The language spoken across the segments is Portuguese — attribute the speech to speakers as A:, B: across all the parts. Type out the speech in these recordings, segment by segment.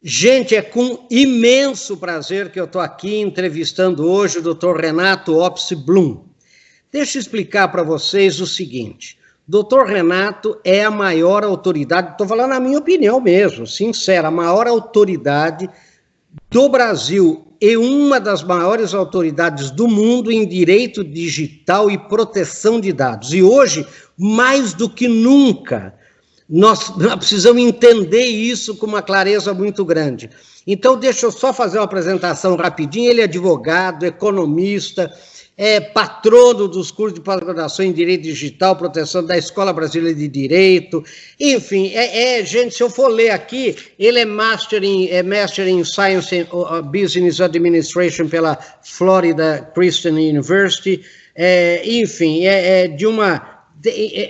A: Gente, é com imenso prazer que eu estou aqui entrevistando hoje o Dr. Renato Opsi Blum. Deixa eu explicar para vocês o seguinte. Dr. Renato é a maior autoridade, estou falando a minha opinião mesmo, sincera, a maior autoridade do Brasil e uma das maiores autoridades do mundo em direito digital e proteção de dados. E hoje, mais do que nunca, nós precisamos entender isso com uma clareza muito grande. Então, deixa eu só fazer uma apresentação rapidinho. Ele é advogado, economista, é patrono dos cursos de pós-graduação em Direito Digital, proteção da Escola Brasileira de Direito, enfim, gente, se eu for ler aqui, ele é Master in Science and Business Administration pela Florida Christian University, enfim, é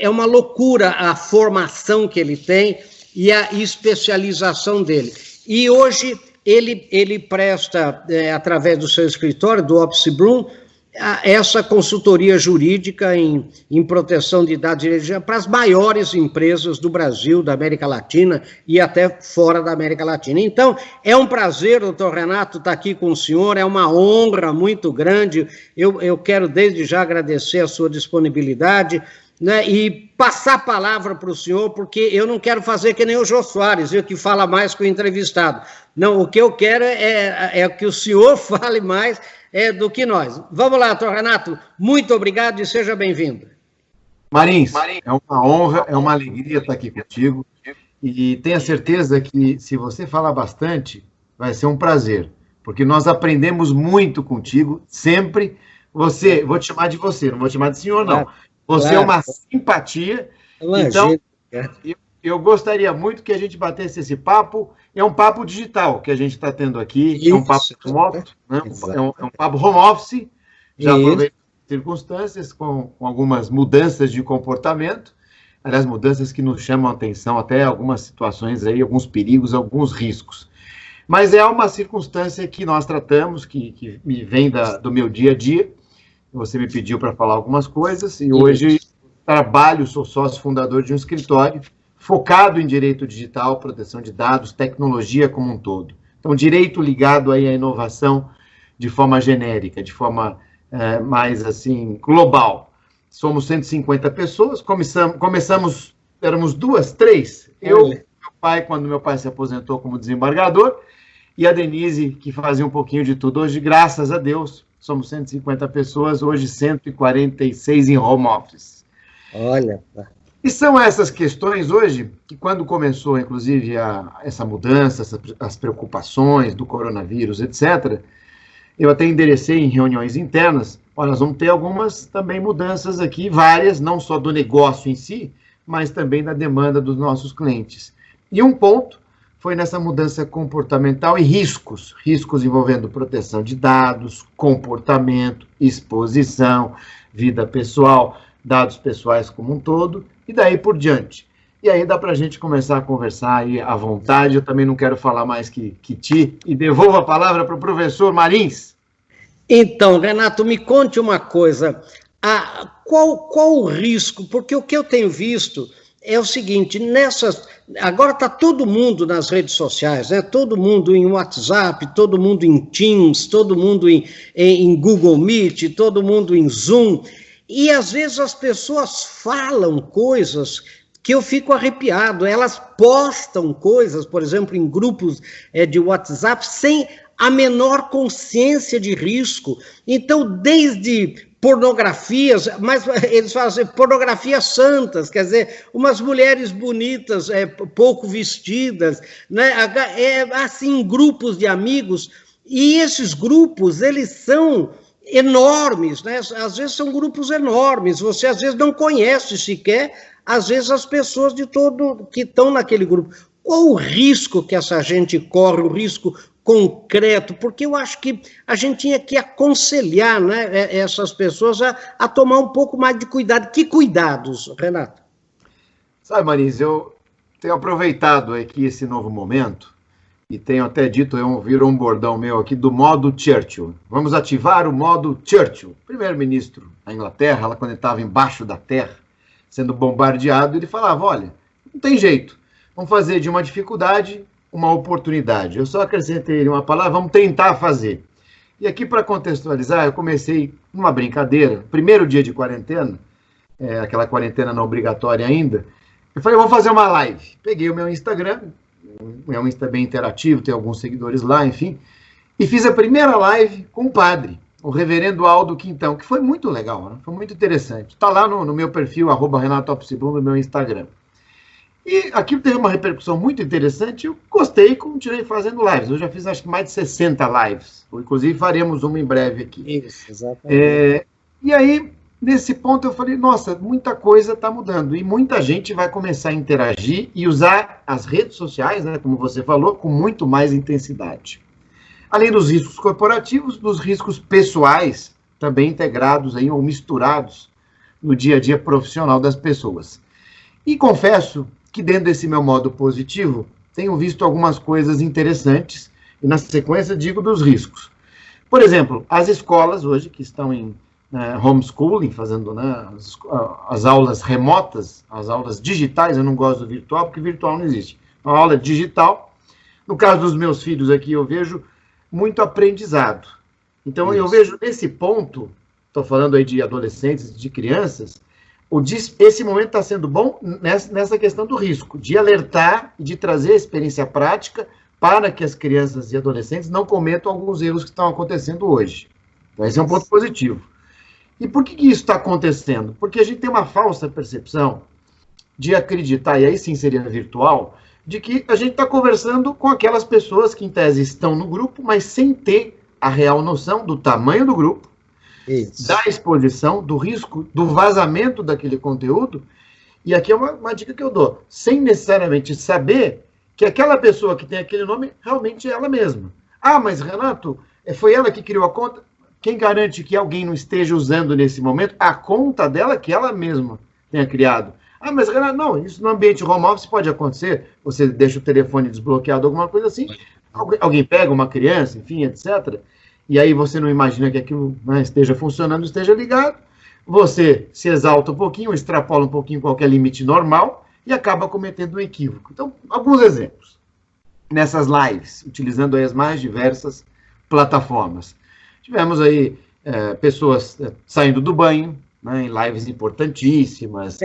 A: uma loucura a formação que ele tem e a especialização dele. E hoje ele presta, através do seu escritório, do Opsi Blum, essa consultoria jurídica em proteção de dados para as maiores empresas do Brasil, da América Latina e até fora da América Latina. Então, é um prazer, doutor Renato, estar aqui com o senhor, é uma honra muito grande. Eu quero desde já agradecer a sua disponibilidade, né, e passar a palavra para o senhor, porque eu não quero fazer que nem o Jô Soares, que fala mais que o entrevistado. Não, o que eu quero é que o senhor fale mais do que nós. Vamos lá, doutor Renato, muito obrigado e seja bem-vindo.
B: Marins, é uma honra, é uma alegria estar aqui contigo, e tenha certeza que se você falar bastante, vai ser um prazer, porque nós aprendemos muito contigo, sempre. Você, vou te chamar de você, não vou te chamar de senhor, não. Você é uma simpatia, então eu gostaria muito que a gente batesse esse papo. É um papo digital que a gente está tendo aqui, isso, é um papo remoto, né? É um papo home office, já aproveitando as circunstâncias, com algumas mudanças de comportamento, aliás, mudanças que nos chamam a atenção, até algumas situações aí, alguns perigos, alguns riscos. Mas é uma circunstância que nós tratamos, que me vem do meu dia a dia. Você me pediu para falar algumas coisas, e hoje sou sócio fundador de um escritório focado em direito digital, proteção de dados, tecnologia como um todo. Então, direito ligado aí à inovação de forma genérica, de forma mais, assim, global. Somos 150 pessoas, começamos, éramos 2, 3, eu, meu pai, quando meu pai se aposentou como desembargador, e a Denise, que fazia um pouquinho de tudo. Hoje, graças a Deus, somos 150 pessoas, hoje 146 em home office.
A: Olha.
B: E são essas questões hoje, que quando começou, inclusive, essa mudança, as preocupações do coronavírus, etc., eu até enderecei em reuniões internas, olha, nós vamos ter algumas também mudanças aqui, várias, não só do negócio em si, mas também da demanda dos nossos clientes. E um ponto foi nessa mudança comportamental e riscos envolvendo proteção de dados, comportamento, exposição, vida pessoal, dados pessoais como um todo, e daí por diante. E aí dá para a gente começar a conversar aí à vontade. Eu também não quero falar mais que ti, e devolvo a palavra para o professor Marins.
A: Então, Renato, me conte uma coisa, qual o risco? Porque o que eu tenho visto é o seguinte, agora está todo mundo nas redes sociais, né? Todo mundo em WhatsApp, todo mundo em Teams, todo mundo em Google Meet, todo mundo em Zoom, e às vezes as pessoas falam coisas que eu fico arrepiado, elas postam coisas, por exemplo, em grupos de WhatsApp, sem a menor consciência de risco. Então, desde pornografias, mas eles falam assim, pornografias santas, quer dizer, umas mulheres bonitas, pouco vestidas, né? Assim, grupos de amigos, e esses grupos, eles são enormes, né? Às vezes são grupos enormes, você às vezes não conhece sequer, às vezes as pessoas que estão naquele grupo. Qual o risco que essa gente corre, o risco concreto? Porque eu acho que a gente tinha que aconselhar, né, essas pessoas a tomar um pouco mais de cuidado. Que cuidados, Renato?
B: Sabe, Marins, eu tenho aproveitado aqui esse novo momento e tenho até dito, virou um bordão meu aqui, do modo Churchill. Vamos ativar o modo Churchill. Primeiro-ministro da Inglaterra, lá quando ele estava embaixo da terra, sendo bombardeado, ele falava, olha, não tem jeito, vamos fazer de uma dificuldade uma oportunidade. Eu só acrescentei uma palavra, vamos tentar fazer. E aqui, para contextualizar, eu comecei numa brincadeira, primeiro dia de quarentena, aquela quarentena não obrigatória ainda, eu falei, vou fazer uma live. Peguei o meu Instagram, é um Insta bem interativo, tem alguns seguidores lá, enfim, e fiz a primeira live com o padre, o reverendo Aldo Quintão, que foi muito legal, né? Foi muito interessante. Está lá no meu perfil, @RenatoOpsBlum, no meu Instagram. E aquilo teve uma repercussão muito interessante, eu gostei e continuei fazendo lives. Eu já fiz acho que mais de 60 lives, inclusive faremos uma em breve aqui.
A: Isso, exatamente.
B: E aí, nesse ponto eu falei, nossa, muita coisa está mudando, e muita gente vai começar a interagir e usar as redes sociais, né, como você falou, com muito mais intensidade. Além dos riscos corporativos, dos riscos pessoais, também integrados aí, ou misturados no dia a dia profissional das pessoas. E confesso que dentro desse meu modo positivo, tenho visto algumas coisas interessantes, e na sequência digo dos riscos. Por exemplo, as escolas hoje que estão em homeschooling, fazendo, né, as aulas remotas, as aulas digitais, eu não gosto do virtual, porque virtual não existe. Uma aula digital, no caso dos meus filhos aqui, eu vejo muito aprendizado. Então, eu vejo nesse ponto, estou falando aí de adolescentes, de crianças, esse momento está sendo bom nessa questão do risco, de alertar e de trazer experiência prática para que as crianças e adolescentes não cometam alguns erros que estão acontecendo hoje. Então, esse é um ponto positivo. E por que isso está acontecendo? Porque a gente tem uma falsa percepção de acreditar, e aí sim seria virtual, de que a gente está conversando com aquelas pessoas que, em tese, estão no grupo, mas sem ter a real noção do tamanho do grupo, da exposição, do risco, do vazamento daquele conteúdo. E aqui é uma dica que eu dou, sem necessariamente saber que aquela pessoa que tem aquele nome realmente é ela mesma. Ah, mas Renato, foi ela que criou a conta? Quem garante que alguém não esteja usando nesse momento a conta dela que ela mesma tenha criado? Ah, mas Renato, não, isso no ambiente home office pode acontecer, você deixa o telefone desbloqueado, alguma coisa assim, alguém pega uma criança, enfim, etc., e aí você não imagina que aquilo, né, esteja funcionando, esteja ligado, você se exalta um pouquinho, extrapola um pouquinho qualquer limite normal e acaba cometendo um equívoco. Então, alguns exemplos. Nessas lives, utilizando aí as mais diversas plataformas. Tivemos aí pessoas saindo do banho, né, em lives importantíssimas,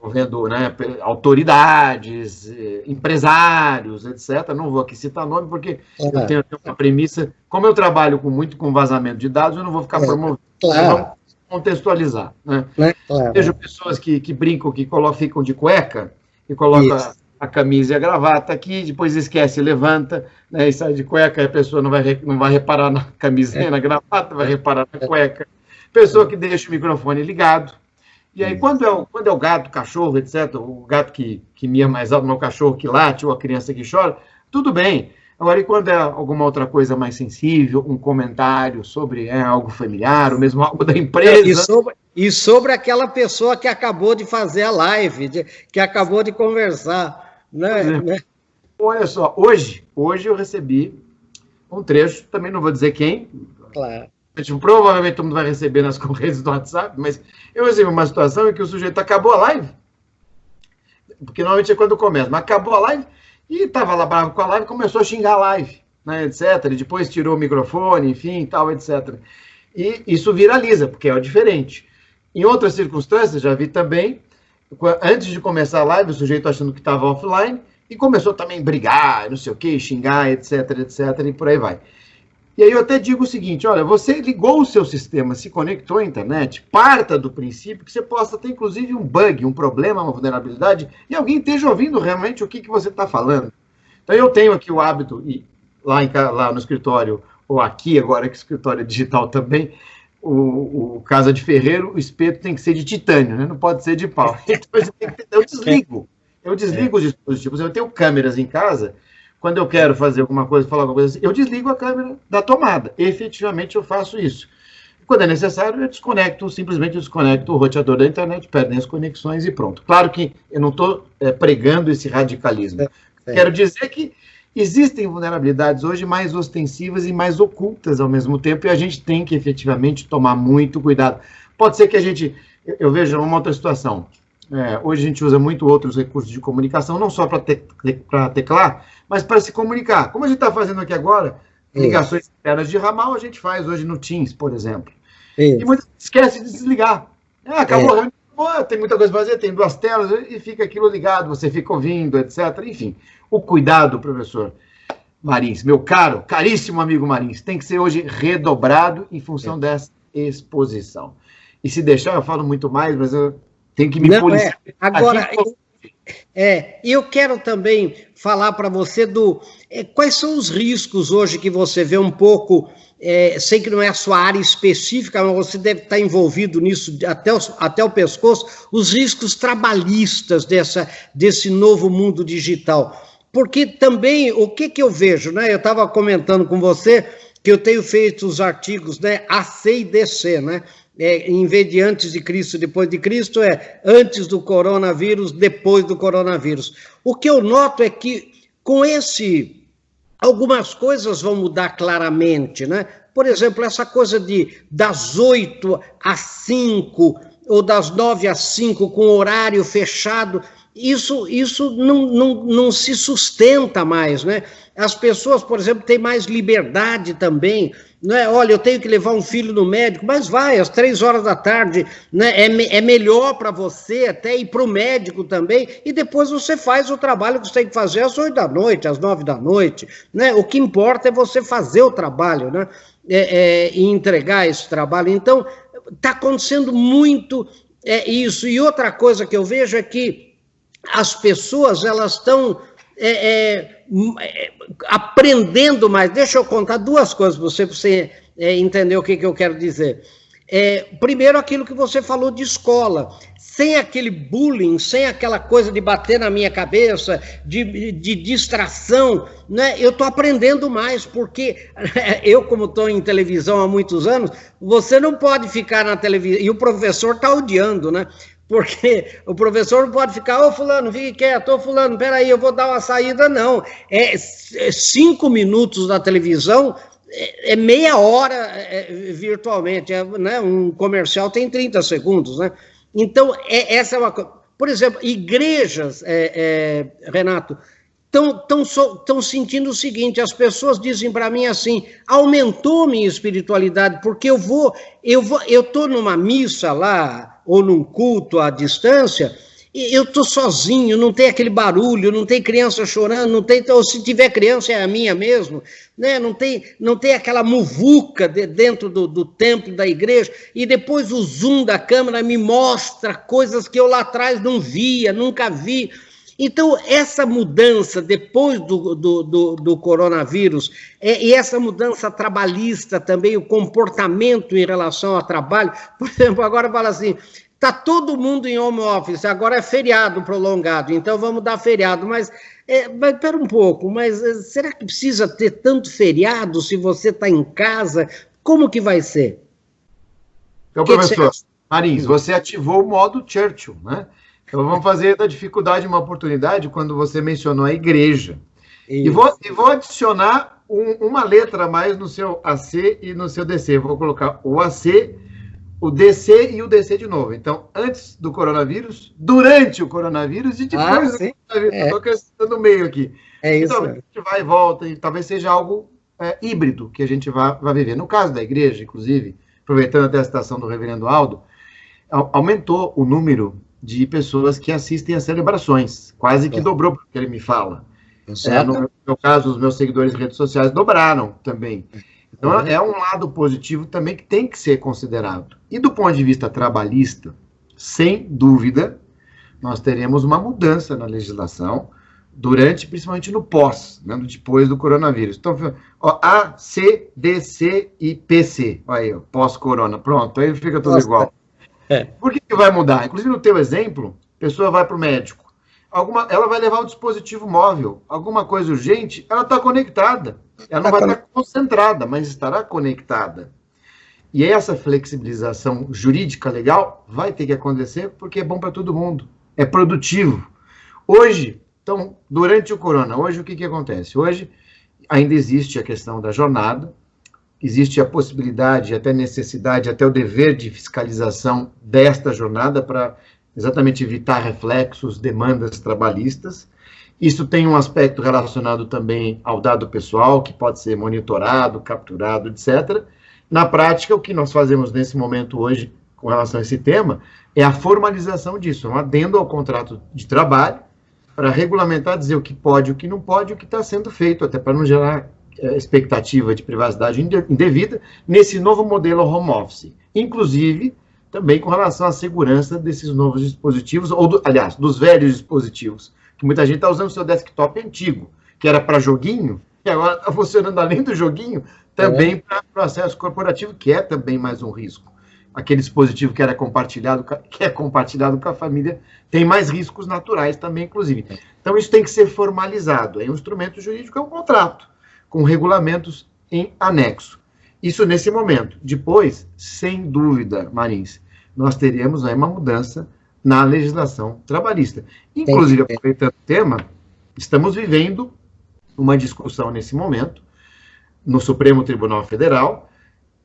B: envolvendo, né, autoridades, empresários, etc. Não vou aqui citar nome, porque eu tenho uma premissa, como eu trabalho muito com vazamento de dados, eu não vou ficar promovendo. Claro. Vamos contextualizar. Né? Claro. Vejo pessoas que brincam, que ficam de cueca, e colocam a camisa e a gravata aqui, depois esquece, levanta, né, e sai de cueca, e a pessoa não vai reparar na camisinha, na gravata, vai reparar na cueca. Pessoa que deixa o microfone ligado. E aí, quando é o gato, cachorro, etc., o gato que mia mais alto, o cachorro que late, ou a criança que chora, tudo bem. Agora, e quando é alguma outra coisa mais sensível, um comentário sobre algo familiar, ou mesmo algo da empresa...
A: E sobre aquela pessoa que acabou de fazer a live, que acabou de conversar. Né?
B: Olha só, hoje eu recebi um trecho, também não vou dizer quem...
A: Claro.
B: Provavelmente todo mundo vai receber nas correntes do WhatsApp, mas eu recebi uma situação em que o sujeito acabou a live, porque normalmente é quando começa, mas acabou a live e estava lá bravo com a live, começou a xingar a live, né, etc. E depois tirou o microfone, enfim, tal, etc. E isso viraliza, porque é diferente. Em outras circunstâncias, já vi também, antes de começar a live, o sujeito achando que estava offline, e começou também a brigar, não sei o quê, xingar, etc, etc, e por aí vai. E aí eu até digo o seguinte, olha, você ligou o seu sistema, se conectou à internet, parta do princípio que você possa ter, inclusive, um bug, um problema, uma vulnerabilidade, e alguém esteja ouvindo realmente o que você está falando. Então, eu tenho aqui o hábito, e lá no escritório, ou aqui agora, que o escritório é digital também, o Casa de Ferreiro, o espeto tem que ser de titânio, né? Não pode ser de pau. Então, eu desligo os dispositivos, eu tenho câmeras em casa. Quando eu quero fazer alguma coisa, falar alguma coisa assim, eu desligo a câmera da tomada. Efetivamente, eu faço isso. Quando é necessário, eu simplesmente desconecto o roteador da internet, perdem as conexões e pronto. Claro que eu não estou pregando esse radicalismo. Quero dizer que existem vulnerabilidades hoje mais ostensivas e mais ocultas ao mesmo tempo, e a gente tem que efetivamente tomar muito cuidado. Pode ser que eu veja uma outra situação. Hoje a gente usa muito outros recursos de comunicação, não só para teclar, mas para se comunicar. Como a gente está fazendo aqui agora, ligações internas de ramal, a gente faz hoje no Teams, por exemplo. E muita gente esquece de desligar. Acabou a reunião, tem muita coisa para fazer, tem 2 telas, e fica aquilo ligado, você fica ouvindo, etc. Enfim, o cuidado, professor Marins, meu caríssimo amigo Marins, tem que ser hoje redobrado em função dessa exposição. E se deixar, eu falo muito mais, mas eu tenho que me policiar.
A: Agora, eu quero também falar para você quais são os riscos hoje que você vê um pouco, sei que não é a sua área específica, mas você deve estar envolvido nisso até o pescoço, os riscos trabalhistas desse novo mundo digital. Porque também, o que eu vejo, né? Eu estava comentando com você que eu tenho feito os artigos, né, AC e DC, né? Em vez de antes de Cristo, depois de Cristo, antes do coronavírus, depois do coronavírus. O que eu noto é que com algumas coisas vão mudar claramente, né? Por exemplo, essa coisa das 8 às 5 ou das 9 às 5 com horário fechado, isso não se sustenta mais, né? As pessoas, por exemplo, têm mais liberdade também, né? Olha, eu tenho que levar um filho no médico, mas vai, às 3 horas da tarde, né? É melhor para você até ir para o médico também, e depois você faz o trabalho que você tem que fazer às 8 da noite, às 9 da noite, né? O que importa é você fazer o trabalho, né? E entregar esse trabalho. Então, está acontecendo muito isso. E outra coisa que eu vejo é que as pessoas, elas estão aprendendo mais. Deixa eu contar 2 coisas para você entender o que eu quero dizer. Primeiro, aquilo que você falou de escola. Sem aquele bullying, sem aquela coisa de bater na minha cabeça, de distração, né? Eu estou aprendendo mais, porque eu, como estou em televisão há muitos anos, você não pode ficar na televisão, e o professor está odiando, né? Porque o professor não pode ficar, fulano, fique quieto, fulano, peraí, eu vou dar uma saída, não. 5 minutos na televisão, meia hora virtualmente, né? Um comercial tem 30 segundos, né? Então, essa é uma coisa. Por exemplo, igrejas, Renato, estão sentindo o seguinte, as pessoas dizem para mim assim, aumentou minha espiritualidade, porque eu estou numa missa lá, ou num culto à distância, e eu estou sozinho, não tem aquele barulho, não tem criança chorando, não tem, ou se tiver criança é a minha mesmo, né? Não tem aquela muvuca dentro do templo da igreja, e depois o zoom da câmera me mostra coisas que eu lá atrás não via, nunca vi. Então, essa mudança depois do coronavírus, e essa mudança trabalhista também, o comportamento em relação ao trabalho, por exemplo, agora fala assim, está todo mundo em home office, agora é feriado prolongado, então vamos dar feriado, mas espera um pouco, mas será que precisa ter tanto feriado se você está em casa? Como que vai ser?
B: Então, professor Marins, você ativou o modo Churchill, né? Então, vamos fazer da dificuldade uma oportunidade quando você mencionou a igreja. E vou adicionar uma letra a mais no seu AC e no seu DC. Vou colocar o AC, o DC e o DC de novo. Então, antes do coronavírus, durante o coronavírus e depois do coronavírus. Estou acrescentando no meio aqui. Então, a gente vai e volta, e talvez seja algo híbrido que a gente vai viver. No caso da igreja, inclusive, aproveitando até a citação do reverendo Aldo, aumentou o número de pessoas que assistem às celebrações, quase que dobrou, porque ele me fala. No meu caso, os meus seguidores em redes sociais dobraram também. Então, é um lado positivo também que tem que ser considerado. E do ponto de vista trabalhista, sem dúvida, nós teremos uma mudança na legislação principalmente no pós, né, depois do coronavírus. Então, A, C, D, C e PC. Olha aí, pós-corona. Pronto, aí fica tudo igual. Por que vai mudar? Inclusive, no teu exemplo, a pessoa vai para o médico. Ela vai levar o dispositivo móvel. Alguma coisa urgente, ela está conectada. Ela não vai estar concentrada, mas estará conectada. E essa flexibilização jurídica legal vai ter que acontecer porque é bom para todo mundo. É produtivo. Hoje, então, durante o corona, hoje o que acontece? Hoje ainda existe a questão da jornada, existe a possibilidade, até necessidade, até o dever de fiscalização desta jornada para exatamente evitar reflexos, demandas trabalhistas. Isso tem um aspecto relacionado também ao dado pessoal, que pode ser monitorado, capturado, etc. Na prática, o que nós fazemos nesse momento hoje, com relação a esse tema, é a formalização disso, um adendo ao contrato de trabalho, para regulamentar, dizer o que pode, o que não pode, o que está sendo feito, até para não gerar expectativa de privacidade indevida, nesse novo modelo home office. Inclusive, também com relação à segurança desses novos dispositivos, aliás, dos velhos dispositivos, que muita gente está usando o seu desktop antigo, que era para joguinho, e agora está funcionando além do joguinho, também para processo corporativo, que é também mais um risco. Aquele dispositivo que é compartilhado com a família, tem mais riscos naturais também, inclusive. Então, isso tem que ser formalizado. É um instrumento jurídico, é um contrato, com regulamentos em anexo. Isso nesse momento. Depois, sem dúvida, Marins, nós teremos aí uma mudança na legislação trabalhista. Inclusive, aproveitando o tema, estamos vivendo uma discussão nesse momento, no Supremo Tribunal Federal,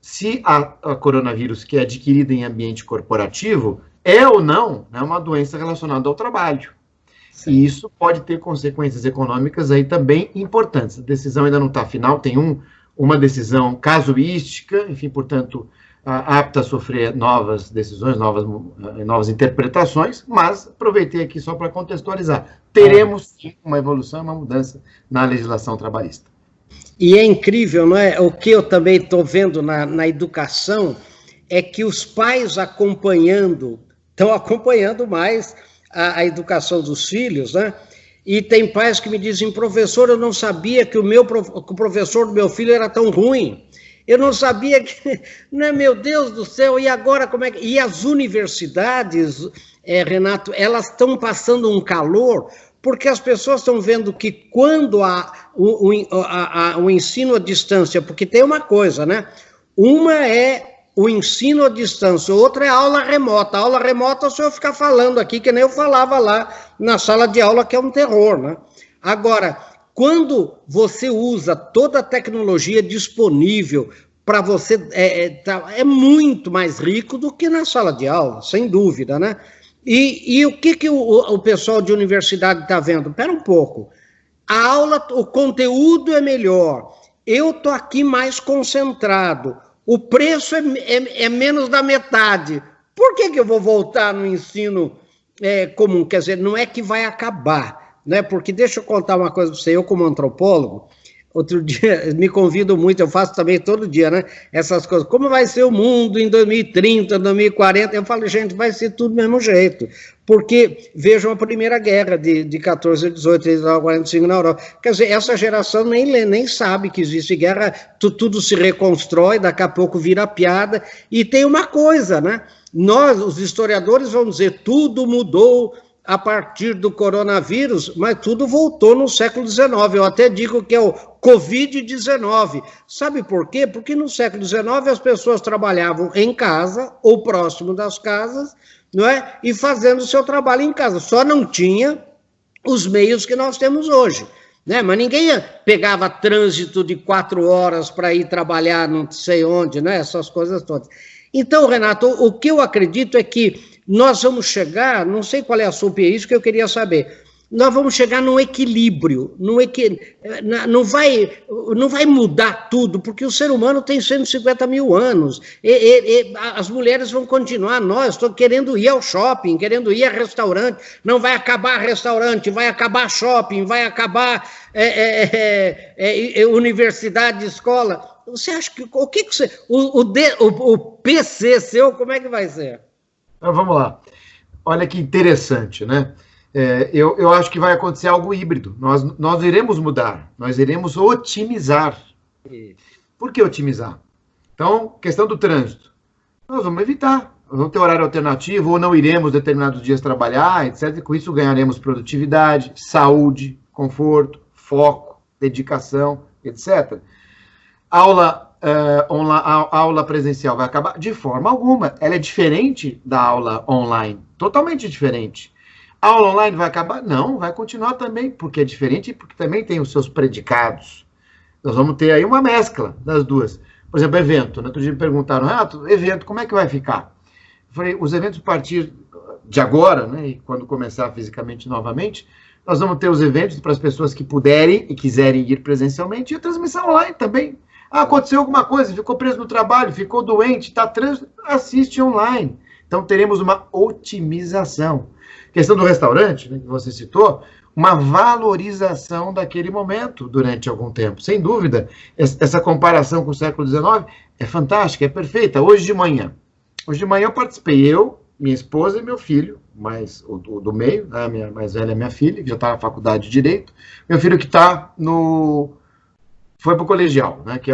B: se a coronavírus que é adquirida em ambiente corporativo é ou não, né, uma doença relacionada ao trabalho. Sim. E isso pode ter consequências econômicas aí também importantes. A decisão ainda não está final, tem uma decisão casuística, enfim, portanto, apta a sofrer novas decisões, novas interpretações, mas aproveitei aqui só para contextualizar. Teremos sim uma evolução, uma mudança na legislação trabalhista.
A: E é incrível, não é? O que eu também estou vendo na educação é que os pais estão acompanhando mais a educação dos filhos, né? E tem pais que me dizem, professor, eu não sabia que o professor do meu filho era tão ruim. Eu não sabia que, né, meu Deus do céu, e agora como é que... E as universidades, Renato, elas estão passando um calor, porque as pessoas estão vendo que quando o ensino à distância, porque tem uma coisa, né? Uma é o ensino à distância, outra é a aula remota. A aula remota, se eu ficar falando aqui, que nem eu falava lá na sala de aula, que é um terror, né? Agora, quando você usa toda a tecnologia disponível para você, é muito mais rico do que na sala de aula, sem dúvida, né? E o que o pessoal de universidade está vendo? Espera um pouco, a aula, o conteúdo é melhor, eu estou aqui mais concentrado, o preço é menos da metade, por que eu vou voltar no ensino comum? Quer dizer, não é que vai acabar, né? Porque deixa eu contar uma coisa para você, eu como antropólogo, outro dia, me convido muito, eu faço também todo dia, né, essas coisas, como vai ser o mundo em 2030, 2040, eu falo, gente, vai ser tudo do mesmo jeito, porque vejam a Primeira Guerra de 14 a 18, 39, 45 na Europa, quer dizer, essa geração nem sabe que existe guerra, tudo se reconstrói, daqui a pouco vira piada, e tem uma coisa, né, nós, os historiadores, vamos dizer, tudo mudou a partir do coronavírus, mas tudo voltou no século XIX. Eu até digo que é o Covid-19. Sabe por quê? Porque no século XIX as pessoas trabalhavam em casa ou próximo das casas, não é? E fazendo o seu trabalho em casa. Só não tinha os meios que nós temos hoje, né? Mas ninguém pegava trânsito de 4 horas para ir trabalhar não sei onde, né? Essas coisas todas. Então, Renato, o que eu acredito é que nós vamos chegar, não sei qual é a sua opinião, isso que eu queria saber, nós vamos chegar num equilíbrio, não vai mudar tudo, porque o ser humano tem 150 mil anos, as mulheres vão continuar, nós estamos querendo ir ao shopping, querendo ir a restaurante, não vai acabar restaurante, vai acabar shopping, vai acabar universidade, escola. Você acha que, o que você, o PC seu, como é que vai ser?
B: Então, vamos lá. Olha que interessante, né? Eu acho que vai acontecer algo híbrido. Nós iremos mudar, nós iremos otimizar. Por que otimizar? Então, questão do trânsito. Nós vamos evitar, vamos ter horário alternativo, ou não iremos determinados dias trabalhar, etc. E com isso ganharemos produtividade, saúde, conforto, foco, dedicação, etc. A aula presencial vai acabar? De forma alguma. Ela é diferente da aula online. Totalmente diferente. A aula online vai acabar? Não, vai continuar também, porque é diferente e porque também tem os seus predicados. Nós vamos ter aí uma mescla das duas. Por exemplo, evento. No outro dia me perguntaram, Renato, evento, como é que vai ficar? Eu falei, os eventos a partir de agora, né, e quando começar fisicamente novamente, nós vamos ter os eventos para as pessoas que puderem e quiserem ir presencialmente, e a transmissão online também. Ah, aconteceu alguma coisa, ficou preso no trabalho, ficou doente, está trânsito, assiste online. Então, teremos uma otimização. Questão do restaurante, né, que você citou, uma valorização daquele momento durante algum tempo. Sem dúvida, essa comparação com o século XIX é fantástica, é perfeita. Hoje de manhã eu participei, eu, minha esposa e meu filho, mais o do meio, né, a minha mais velha é minha filha, que já está na faculdade de Direito, meu filho que está foi para o colegial, né, que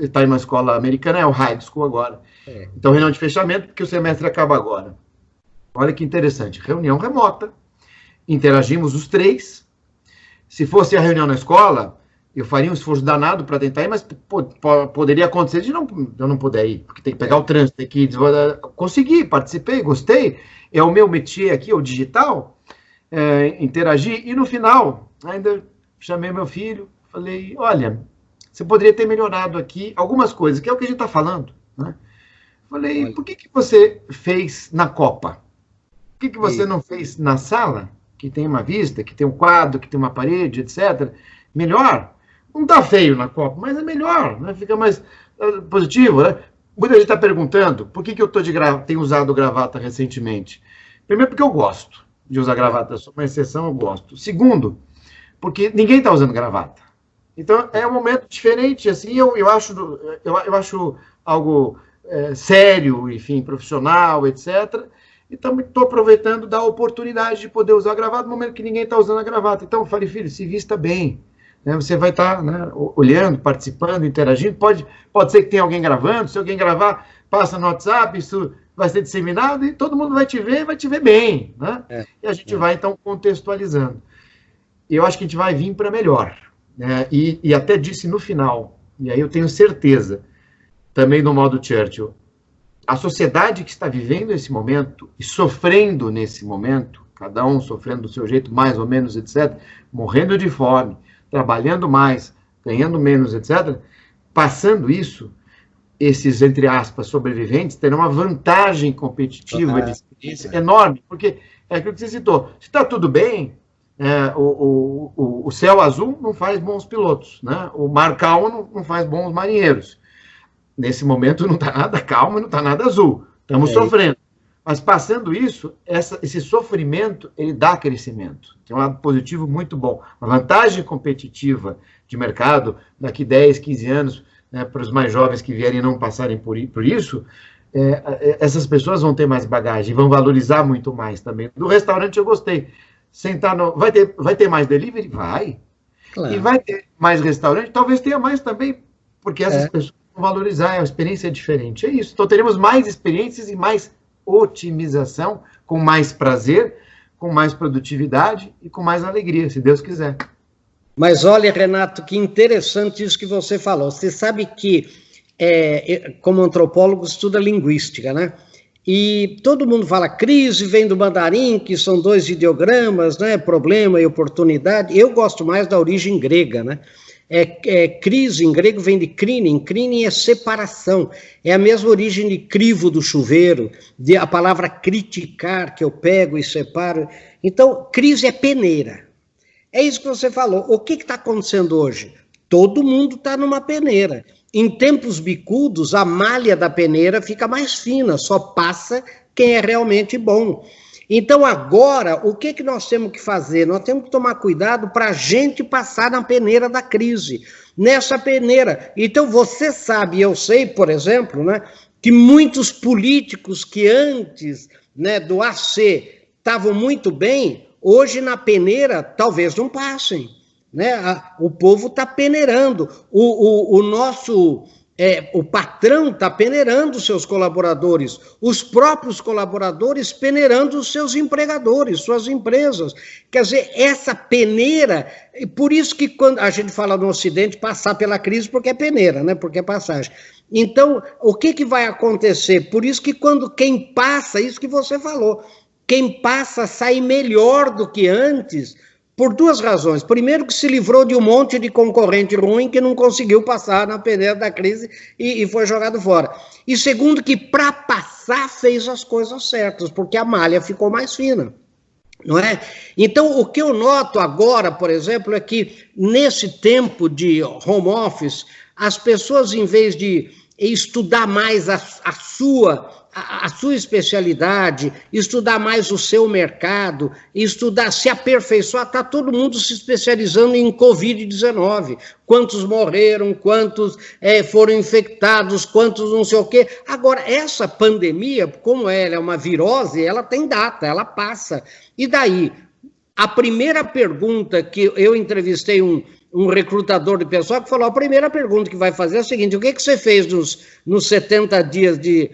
B: está em uma escola americana, é o high school agora. Então, reunião de fechamento, porque o semestre acaba agora. Olha que interessante, reunião remota, interagimos os três. Se fosse a reunião na escola, eu faria um esforço danado para tentar ir, mas poderia acontecer de eu não puder ir, porque tem que pegar o trânsito, tem que consegui, participei, gostei, é o meu métier aqui, o digital, interagir, e no final, ainda chamei meu filho, falei, olha, você poderia ter melhorado aqui algumas coisas, que é o que a gente está falando, né? Falei, por que você fez na Copa? Por que você não fez na sala, que tem uma vista, que tem um quadro, que tem uma parede, etc. Melhor. Não está feio na Copa, mas é melhor, né? Fica mais positivo, né? Muita gente está perguntando por que eu tenho usado gravata recentemente. Primeiro, porque eu gosto de usar gravata, sou uma exceção, eu gosto. Segundo, porque ninguém está usando gravata. Então, é um momento diferente, assim, eu acho algo sério, enfim, profissional, etc., e também estou aproveitando da oportunidade de poder usar a gravata no momento que ninguém está usando a gravata. Então, eu falei, filho, se vista bem. Né? Você vai estar, né, olhando, participando, interagindo. Pode ser que tenha alguém gravando. Se alguém gravar, passa no WhatsApp, isso vai ser disseminado e todo mundo vai te ver bem. Né? E a gente vai, então, contextualizando. E eu acho que a gente vai vir para melhor. Né? E até disse no final, e aí eu tenho certeza, também no modo Churchill, a sociedade que está vivendo esse momento e sofrendo nesse momento, cada um sofrendo do seu jeito, mais ou menos, etc., morrendo de fome, trabalhando mais, ganhando menos, etc., passando isso, esses, entre aspas, sobreviventes terão uma vantagem competitiva de experiência enorme, porque é aquilo que você citou, se está tudo bem, o céu azul não faz bons pilotos, né? O mar calmo não faz bons marinheiros. Nesse momento não está nada calmo, não está nada azul. Estamos sofrendo. Mas passando isso, esse sofrimento, ele dá crescimento. Tem um lado positivo muito bom. Uma vantagem competitiva de mercado, daqui 10, 15 anos, né, para os mais jovens que vierem não passarem por isso, essas pessoas vão ter mais bagagem, vão valorizar muito mais também. Do restaurante eu gostei. Vai ter mais delivery? Vai. Claro. E vai ter mais restaurante? Talvez tenha mais também, porque essas pessoas valorizar, a experiência é diferente. É isso. Então, teremos mais experiências e mais otimização, com mais prazer, com mais produtividade e com mais alegria, se Deus quiser.
A: Mas olha, Renato, que interessante isso que você falou. Você sabe que, como antropólogo, estuda linguística, né? E todo mundo fala crise, vem do mandarim, que são 2 ideogramas, né? Problema e oportunidade. Eu gosto mais da origem grega, né? Crise, em grego, vem de crinin. Crinin é separação. É a mesma origem de crivo do chuveiro, a palavra criticar, que eu pego e separo. Então, crise é peneira. É isso que você falou. O que está acontecendo hoje? Todo mundo está numa peneira. Em tempos bicudos, a malha da peneira fica mais fina, só passa quem é realmente bom. Então, agora, o que nós temos que fazer? Nós temos que tomar cuidado para a gente passar na peneira da crise, nessa peneira. Então, você sabe, eu sei, por exemplo, né, que muitos políticos que antes, né, do AC estavam muito bem, hoje na peneira talvez não passem. Né? O povo está peneirando. O nosso... o patrão está peneirando os seus colaboradores, os próprios colaboradores peneirando os seus empregadores, suas empresas. Quer dizer, essa peneira, por isso que quando a gente fala no Ocidente, passar pela crise porque é peneira, né? Porque é passagem. Então, o que vai acontecer? Por isso que quando quem passa, isso que você falou, quem passa sai melhor do que antes, Por duas razões. Primeiro, que se livrou de um monte de concorrente ruim que não conseguiu passar na peneira da crise e foi jogado fora. E segundo, que para passar fez as coisas certas, porque a malha ficou mais fina. Não é? Então, o que eu noto agora, por exemplo, é que nesse tempo de home office, as pessoas, em vez de estudar mais a sua especialidade, estudar mais o seu mercado, estudar, se aperfeiçoar, está todo mundo se especializando em Covid-19. Quantos morreram, quantos foram infectados, quantos não sei o quê. Agora, essa pandemia, como ela é uma virose, ela tem data, ela passa. E daí? A primeira pergunta que eu entrevistei um recrutador de pessoal que falou, a primeira pergunta que vai fazer é a seguinte, o que você fez nos 70 dias de...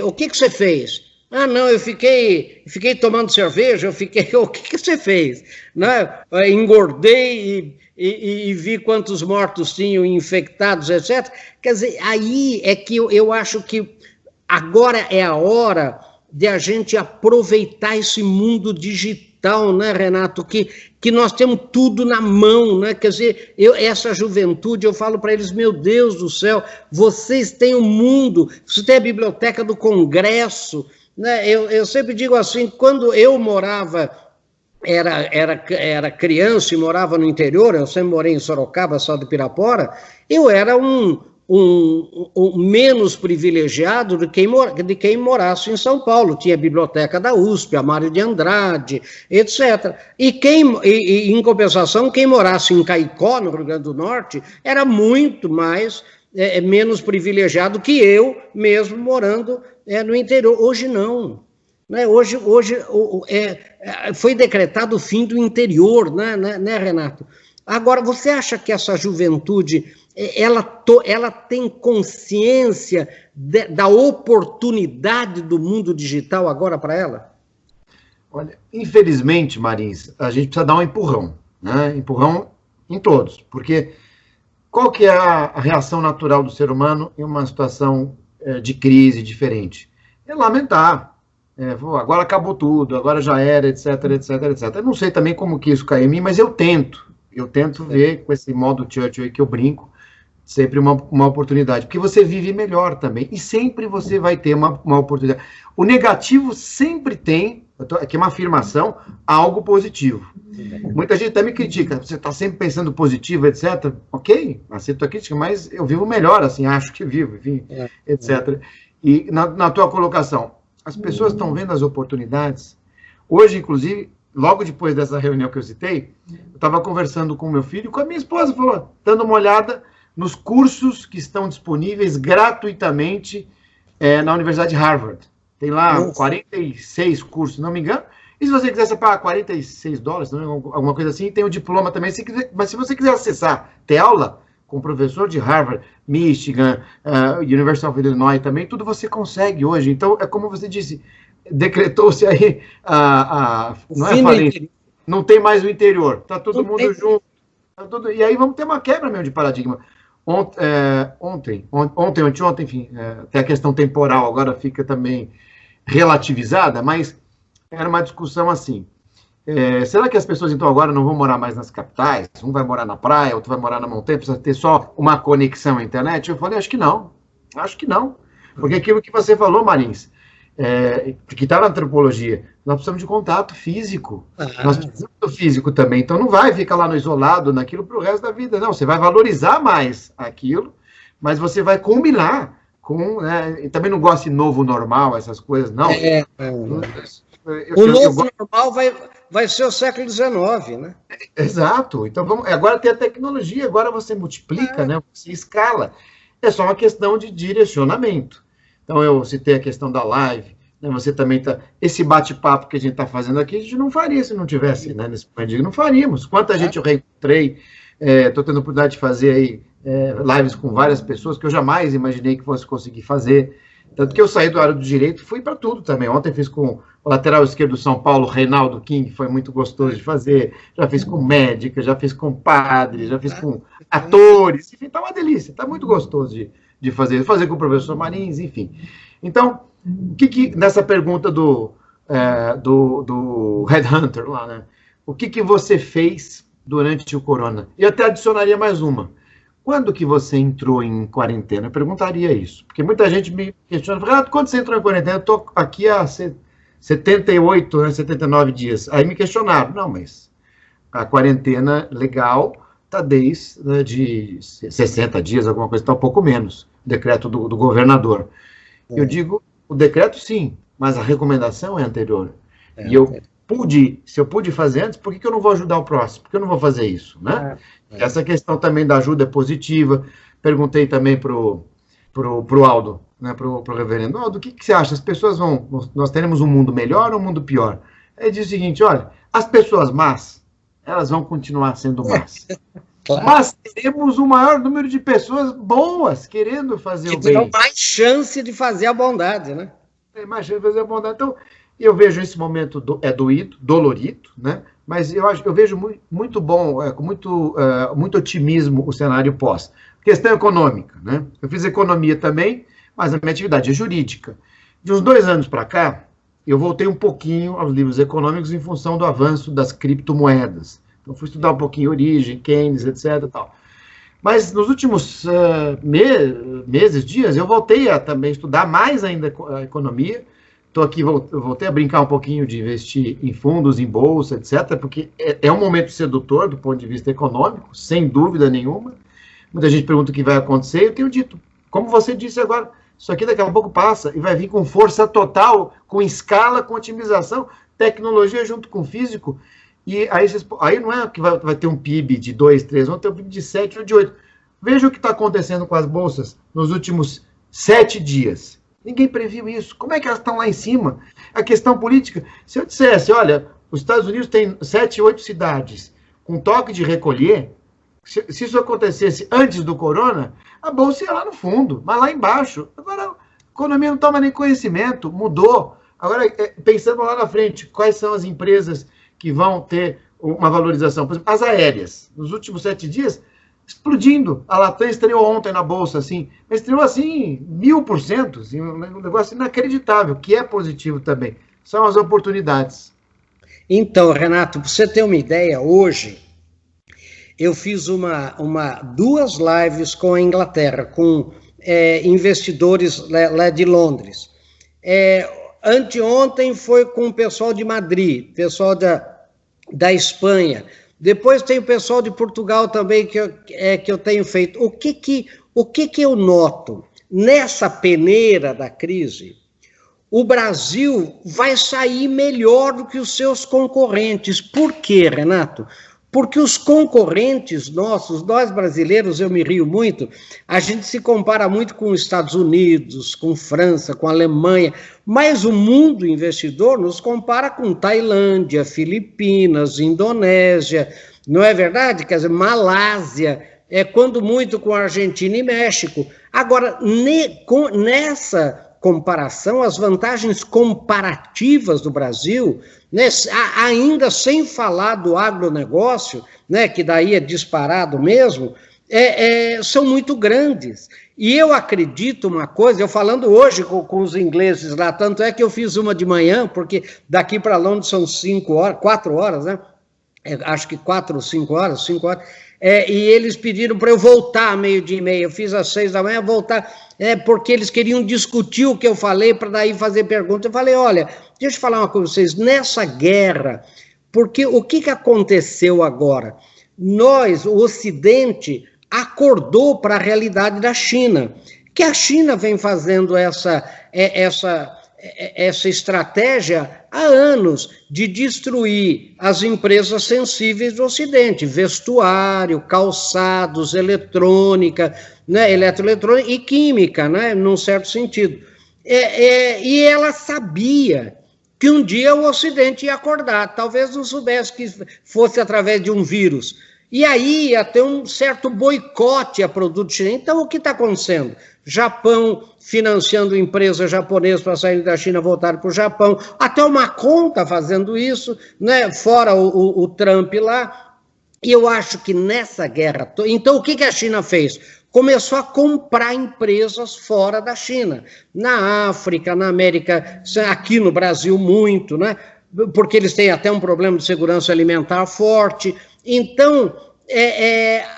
A: o que você fez? Ah, não, eu fiquei tomando cerveja, o que você fez? Né? Engordei e vi quantos mortos tinham infectados, etc. Quer dizer, aí é que eu acho que agora é a hora de a gente aproveitar esse mundo digital, né, Renato, que nós temos tudo na mão, né? Quer dizer, essa juventude, eu falo para eles, meu Deus do céu, vocês têm o mundo, você tem a biblioteca do Congresso, né? Eu sempre digo assim, quando eu morava, era criança e morava no interior, eu sempre morei em Sorocaba, Sal de Pirapora, eu era um menos privilegiado de quem morasse em São Paulo. Tinha a biblioteca da USP, a Mário de Andrade, etc. E em compensação, quem morasse em Caicó, no Rio Grande do Norte, era muito menos privilegiado que eu, mesmo morando no interior. Hoje não. Né? Hoje foi decretado o fim do interior, né, Renato? Agora, você acha que essa juventude... Ela tem consciência da oportunidade do mundo digital agora para ela?
B: Olha, infelizmente, Marins, a gente precisa dar um empurrão, né? Empurrão em todos, porque qual que é a reação natural do ser humano em uma situação de crise diferente? É lamentar. Agora acabou tudo, agora já era, etc, etc, etc. Eu não sei também como que isso caiu em mim, mas eu tento ver com esse modo Churchill aí que eu brinco, sempre uma oportunidade, porque você vive melhor também, e sempre você vai ter uma oportunidade. O negativo sempre tem, aqui é uma afirmação, algo positivo. Muita gente até me critica, você está sempre pensando positivo, etc. Ok, aceito a crítica, mas eu vivo melhor, assim, acho que vivo, enfim, etc. E na tua colocação, as pessoas estão vendo as oportunidades. Hoje, inclusive, logo depois dessa reunião que eu citei, eu estava conversando com o meu filho, com a minha esposa, falou, dando uma olhada nos cursos que estão disponíveis gratuitamente na Universidade de Harvard. Tem lá 46 cursos, se não me engano. E se você quiser, você paga $46, não é? Alguma coisa assim, tem o diploma também. Mas se você quiser acessar, ter aula com o professor de Harvard, Michigan, University of Illinois também, tudo você consegue hoje. Então, é como você disse, decretou-se aí não tem mais o interior, está todo mundo junto. E aí vamos ter uma quebra mesmo de paradigma. Ontem, enfim, até a questão temporal agora fica também relativizada, mas era uma discussão assim, será que as pessoas então agora não vão morar mais nas capitais? Um vai morar na praia, outro vai morar na montanha, precisa ter só uma conexão à internet? Eu falei, acho que não, porque aquilo que você falou, Marins, que está na antropologia, nós precisamos de contato físico, nós precisamos do físico também, então não vai ficar lá no isolado, naquilo para o resto da vida, não, você vai valorizar mais aquilo, mas você vai combinar com, e também não gosto de novo normal, essas coisas, não.
A: O novo normal vai ser o século XIX, né?
B: Exato, então agora tem a tecnologia, agora você multiplica, né? Você escala, é só uma questão de direcionamento. Então, eu citei a questão da live, né, você também está... Esse bate-papo que a gente está fazendo aqui, a gente não faria se não tivesse, né, nesse pandemia, não faríamos. Quanta gente eu reencontrei, estou tendo a oportunidade de fazer aí lives com várias pessoas que eu jamais imaginei que fosse conseguir fazer. Tanto que eu saí do área do direito e fui para tudo também. Ontem fiz com o lateral esquerdo do São Paulo, Reinaldo King, foi muito gostoso de fazer. Já fiz com médica, já fiz com padre, já fiz com atores. Enfim, está uma delícia, está muito gostoso de fazer com o professor Marins, enfim. Então, o que nessa pergunta do Headhunter lá, né? o que você fez durante o corona? E até adicionaria mais uma. Quando que você entrou em quarentena? Eu perguntaria isso, porque muita gente me questiona, Renato, quando você entrou em quarentena? Eu estou aqui há 78, né, 79 dias. Aí me questionaram, não, mas a quarentena legal está desde de 60 dias, alguma coisa, está um pouco menos, decreto do governador. Eu digo, o decreto sim, mas a recomendação é anterior. E se eu pude fazer antes, por que eu não vou ajudar o próximo? Por que eu não vou fazer isso, né? Essa questão também da ajuda é positiva. Perguntei também pro Aldo, né, pro reverendo, Aldo, o que você acha? As pessoas nós teremos um mundo melhor ou um mundo pior? Ele diz o seguinte, olha, as pessoas más, elas vão continuar sendo más. Claro. Mas teremos um maior número de pessoas boas querendo fazer o bem. Que terão
A: mais chance de fazer a bondade, né?
B: Tem mais chance de fazer a bondade. Então, eu vejo esse momento dolorido, né? Mas eu vejo muito bom, com muito otimismo o cenário pós. Questão econômica, né? Eu fiz economia também, mas a minha atividade é jurídica. De uns 2 anos para cá, eu voltei um pouquinho aos livros econômicos em função do avanço das criptomoedas. Então, fui estudar um pouquinho origem, Keynes, etc. Tal. Mas nos últimos meses, dias, eu voltei a também estudar mais ainda a economia. Estou aqui, voltei a brincar um pouquinho de investir em fundos, em bolsa, etc., porque é um momento sedutor do ponto de vista econômico, sem dúvida nenhuma. Muita gente pergunta o que vai acontecer, eu tenho dito, como você disse agora, isso aqui daqui a pouco passa e vai vir com força total, com escala, com otimização, tecnologia junto com físico, e aí não é que vai ter um PIB de 2, 3, vão ter um PIB de 7 ou de 8. Veja o que está acontecendo com as bolsas nos últimos 7 dias. Ninguém previu isso. Como é que elas estão lá em cima? A questão política, se eu dissesse, olha, os Estados Unidos têm 7, 8 cidades com toque de recolher, se isso acontecesse antes do corona, a bolsa ia lá no fundo, mas lá embaixo. Agora, a economia não toma nem conhecimento, mudou. Agora, pensando lá na frente, quais são as empresas que vão ter uma valorização? Por exemplo, as aéreas, nos últimos 7 dias, explodindo. A Latam estreou ontem na bolsa, assim, mas estreou assim, 1000%, assim, um negócio inacreditável, que é positivo também. São as oportunidades.
A: Então, Renato, para você ter uma ideia, hoje eu fiz 2 lives com a Inglaterra, com investidores lá de Londres. Anteontem foi com o pessoal de Madrid, pessoal da Espanha. Depois tem o pessoal de Portugal também que eu tenho feito. O que eu noto? Nessa peneira da crise, o Brasil vai sair melhor do que os seus concorrentes. Por quê, Renato? Porque os concorrentes nossos, nós brasileiros, eu me rio muito, a gente se compara muito com os Estados Unidos, com França, com Alemanha, mas o mundo investidor nos compara com Tailândia, Filipinas, Indonésia, não é verdade? Quer dizer, Malásia, quando muito com Argentina e México. Agora, nessa comparação, as vantagens comparativas do Brasil, né, ainda sem falar do agronegócio, né, que daí é disparado mesmo, são muito grandes. E eu acredito uma coisa, eu falando hoje com os ingleses lá, tanto é que eu fiz uma de manhã, porque daqui para Londres são 4 horas, né? Acho que 4 ou 5 horas, e eles pediram para eu voltar à 12:30, eu fiz às 6 da manhã, voltar, porque eles queriam discutir o que eu falei, para daí fazer perguntas. Eu falei, olha, deixa eu falar uma coisa para vocês, nessa guerra, porque o que aconteceu agora? O Ocidente acordou para a realidade da China, que a China vem fazendo essa estratégia há anos de destruir as empresas sensíveis do Ocidente, vestuário, calçados, eletrônica, né, eletroeletrônica e química, né, num certo sentido. E ela sabia que um dia o Ocidente ia acordar, talvez não soubesse que fosse através de um vírus, e aí ia ter um certo boicote a produtos chineses. Então, o que está acontecendo? Japão financiando empresas japonesas para sair da China, voltar para o Japão. Até o Macron está fazendo isso, né? Fora o Trump lá. E eu acho que nessa guerra... Então, o que a China fez? Começou a comprar empresas fora da China. Na África, na América, aqui no Brasil muito, né? porque eles têm até um problema de segurança alimentar forte. Então,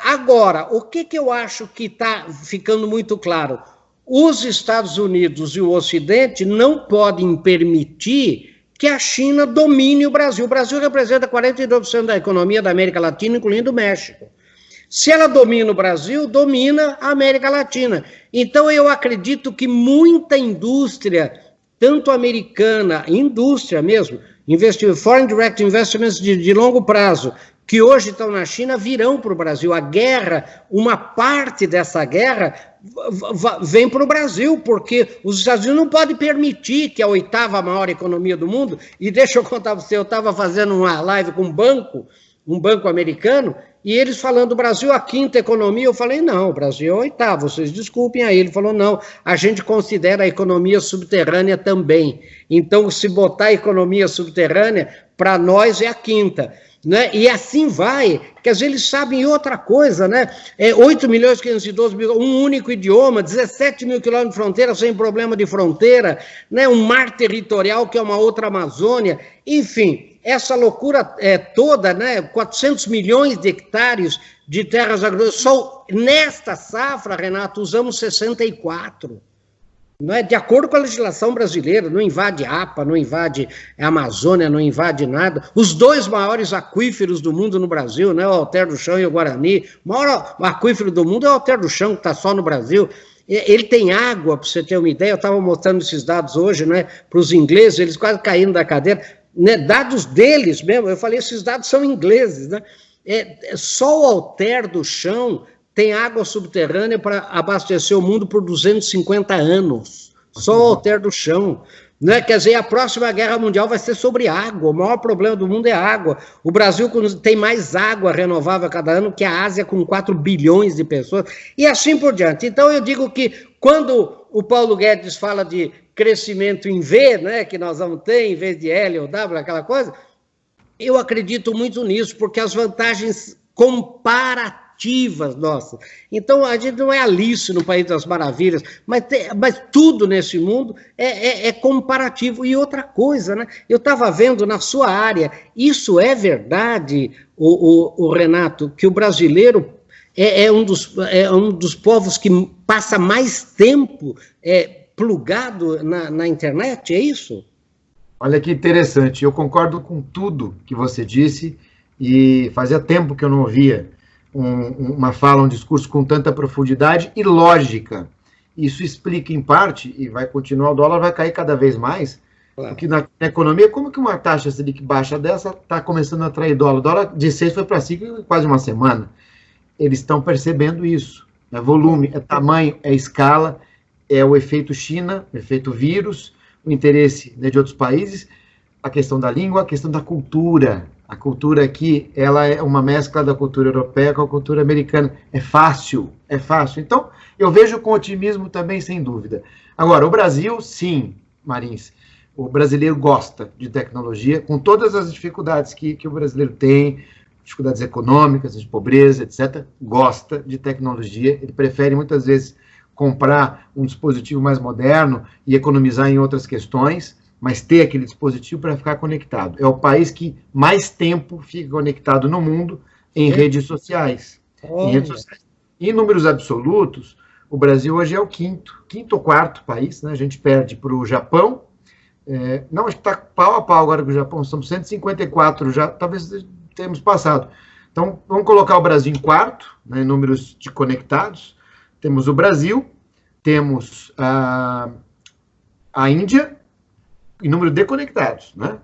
A: agora, o que eu acho que está ficando muito claro? Os Estados Unidos e o Ocidente não podem permitir que a China domine o Brasil. O Brasil representa 42% da economia da América Latina, incluindo o México. Se ela domina o Brasil, domina a América Latina. Então, eu acredito que muita indústria, tanto americana, indústria mesmo, foreign direct investments de longo prazo, que hoje estão na China, virão para o Brasil. A guerra, uma parte dessa guerra vem para o Brasil, porque os Estados Unidos não podem permitir que a 8ª maior economia do mundo, e deixa eu contar para você, eu estava fazendo uma live com um banco americano, e eles falando, o Brasil a 5ª economia, eu falei, não, o Brasil é a 8ª, vocês desculpem aí. Ele falou, não, a gente considera a economia subterrânea também. Então, se botar a economia subterrânea, para nós é a 5ª. Né? E assim vai, quer dizer, eles sabem outra coisa, né? 8.512.000, um único idioma, 17 mil quilômetros de fronteira sem problema de fronteira, né? Um mar territorial que é uma outra Amazônia, enfim, essa loucura toda, né? 400 milhões de hectares de terras agrícolas, só nesta safra, Renato, usamos 64. Não é? De acordo com a legislação brasileira, não invade APA, não invade a Amazônia, não invade nada. Os 2 maiores aquíferos do mundo no Brasil, né, o Alter do Chão e o Guarani, o maior aquífero do mundo é o Alter do Chão, que está só no Brasil. Ele tem água, para você ter uma ideia, eu estava mostrando esses dados hoje, né, para os ingleses, eles quase caindo da cadeira, né, dados deles mesmo, eu falei, esses dados são ingleses, né? Só o Alter do Chão tem água subterrânea para abastecer o mundo por 250 anos. Só o Alter do Chão. Né? Quer dizer, a próxima guerra mundial vai ser sobre água. O maior problema do mundo é água. O Brasil tem mais água renovável a cada ano que a Ásia, com 4 bilhões de pessoas. E assim por diante. Então, eu digo que quando o Paulo Guedes fala de crescimento em V, né, que nós vamos ter, em vez de L ou W, aquela coisa, eu acredito muito nisso, porque as vantagens comparativas nossa. Então, a gente não é Alice no País das Maravilhas, mas tudo nesse mundo é comparativo. E outra coisa, né? Eu estava vendo na sua área, isso é verdade, o Renato, que o brasileiro é um dos povos que passa mais tempo plugado na internet, é isso?
B: Olha que interessante, eu concordo com tudo que você disse, e fazia tempo que eu não ouvia uma fala, um discurso com tanta profundidade e lógica. Isso explica, em parte, e vai continuar, o dólar vai cair cada vez mais, claro. Porque na economia, como que uma taxa Selic baixa dessa está começando a atrair dólar? O dólar de 6 foi para 5 em quase uma semana. Eles estão percebendo isso. É volume, é tamanho, é escala, é o efeito China, o efeito vírus, o interesse, né, de outros países, a questão da língua, a questão da cultura. A cultura aqui, ela é uma mescla da cultura europeia com a cultura americana. É fácil, é fácil. Então, eu vejo com otimismo também, sem dúvida. Agora, o Brasil, sim, Marins, o brasileiro gosta de tecnologia, com todas as dificuldades que o brasileiro tem, dificuldades econômicas, de pobreza, etc., gosta de tecnologia. Ele prefere, muitas vezes, comprar um dispositivo mais moderno e economizar em outras questões, mas ter aquele dispositivo para ficar conectado. É o país que mais tempo fica conectado no mundo em redes sociais. Em números absolutos, o Brasil hoje é o quinto ou quarto país, né? A gente perde para o Japão. Não, acho que está pau a pau agora com o Japão, somos 154 já, talvez tenhamos passado. Então, vamos colocar o Brasil em quarto, né, em números de conectados. Temos o Brasil, temos a Índia, em número de conectados, né?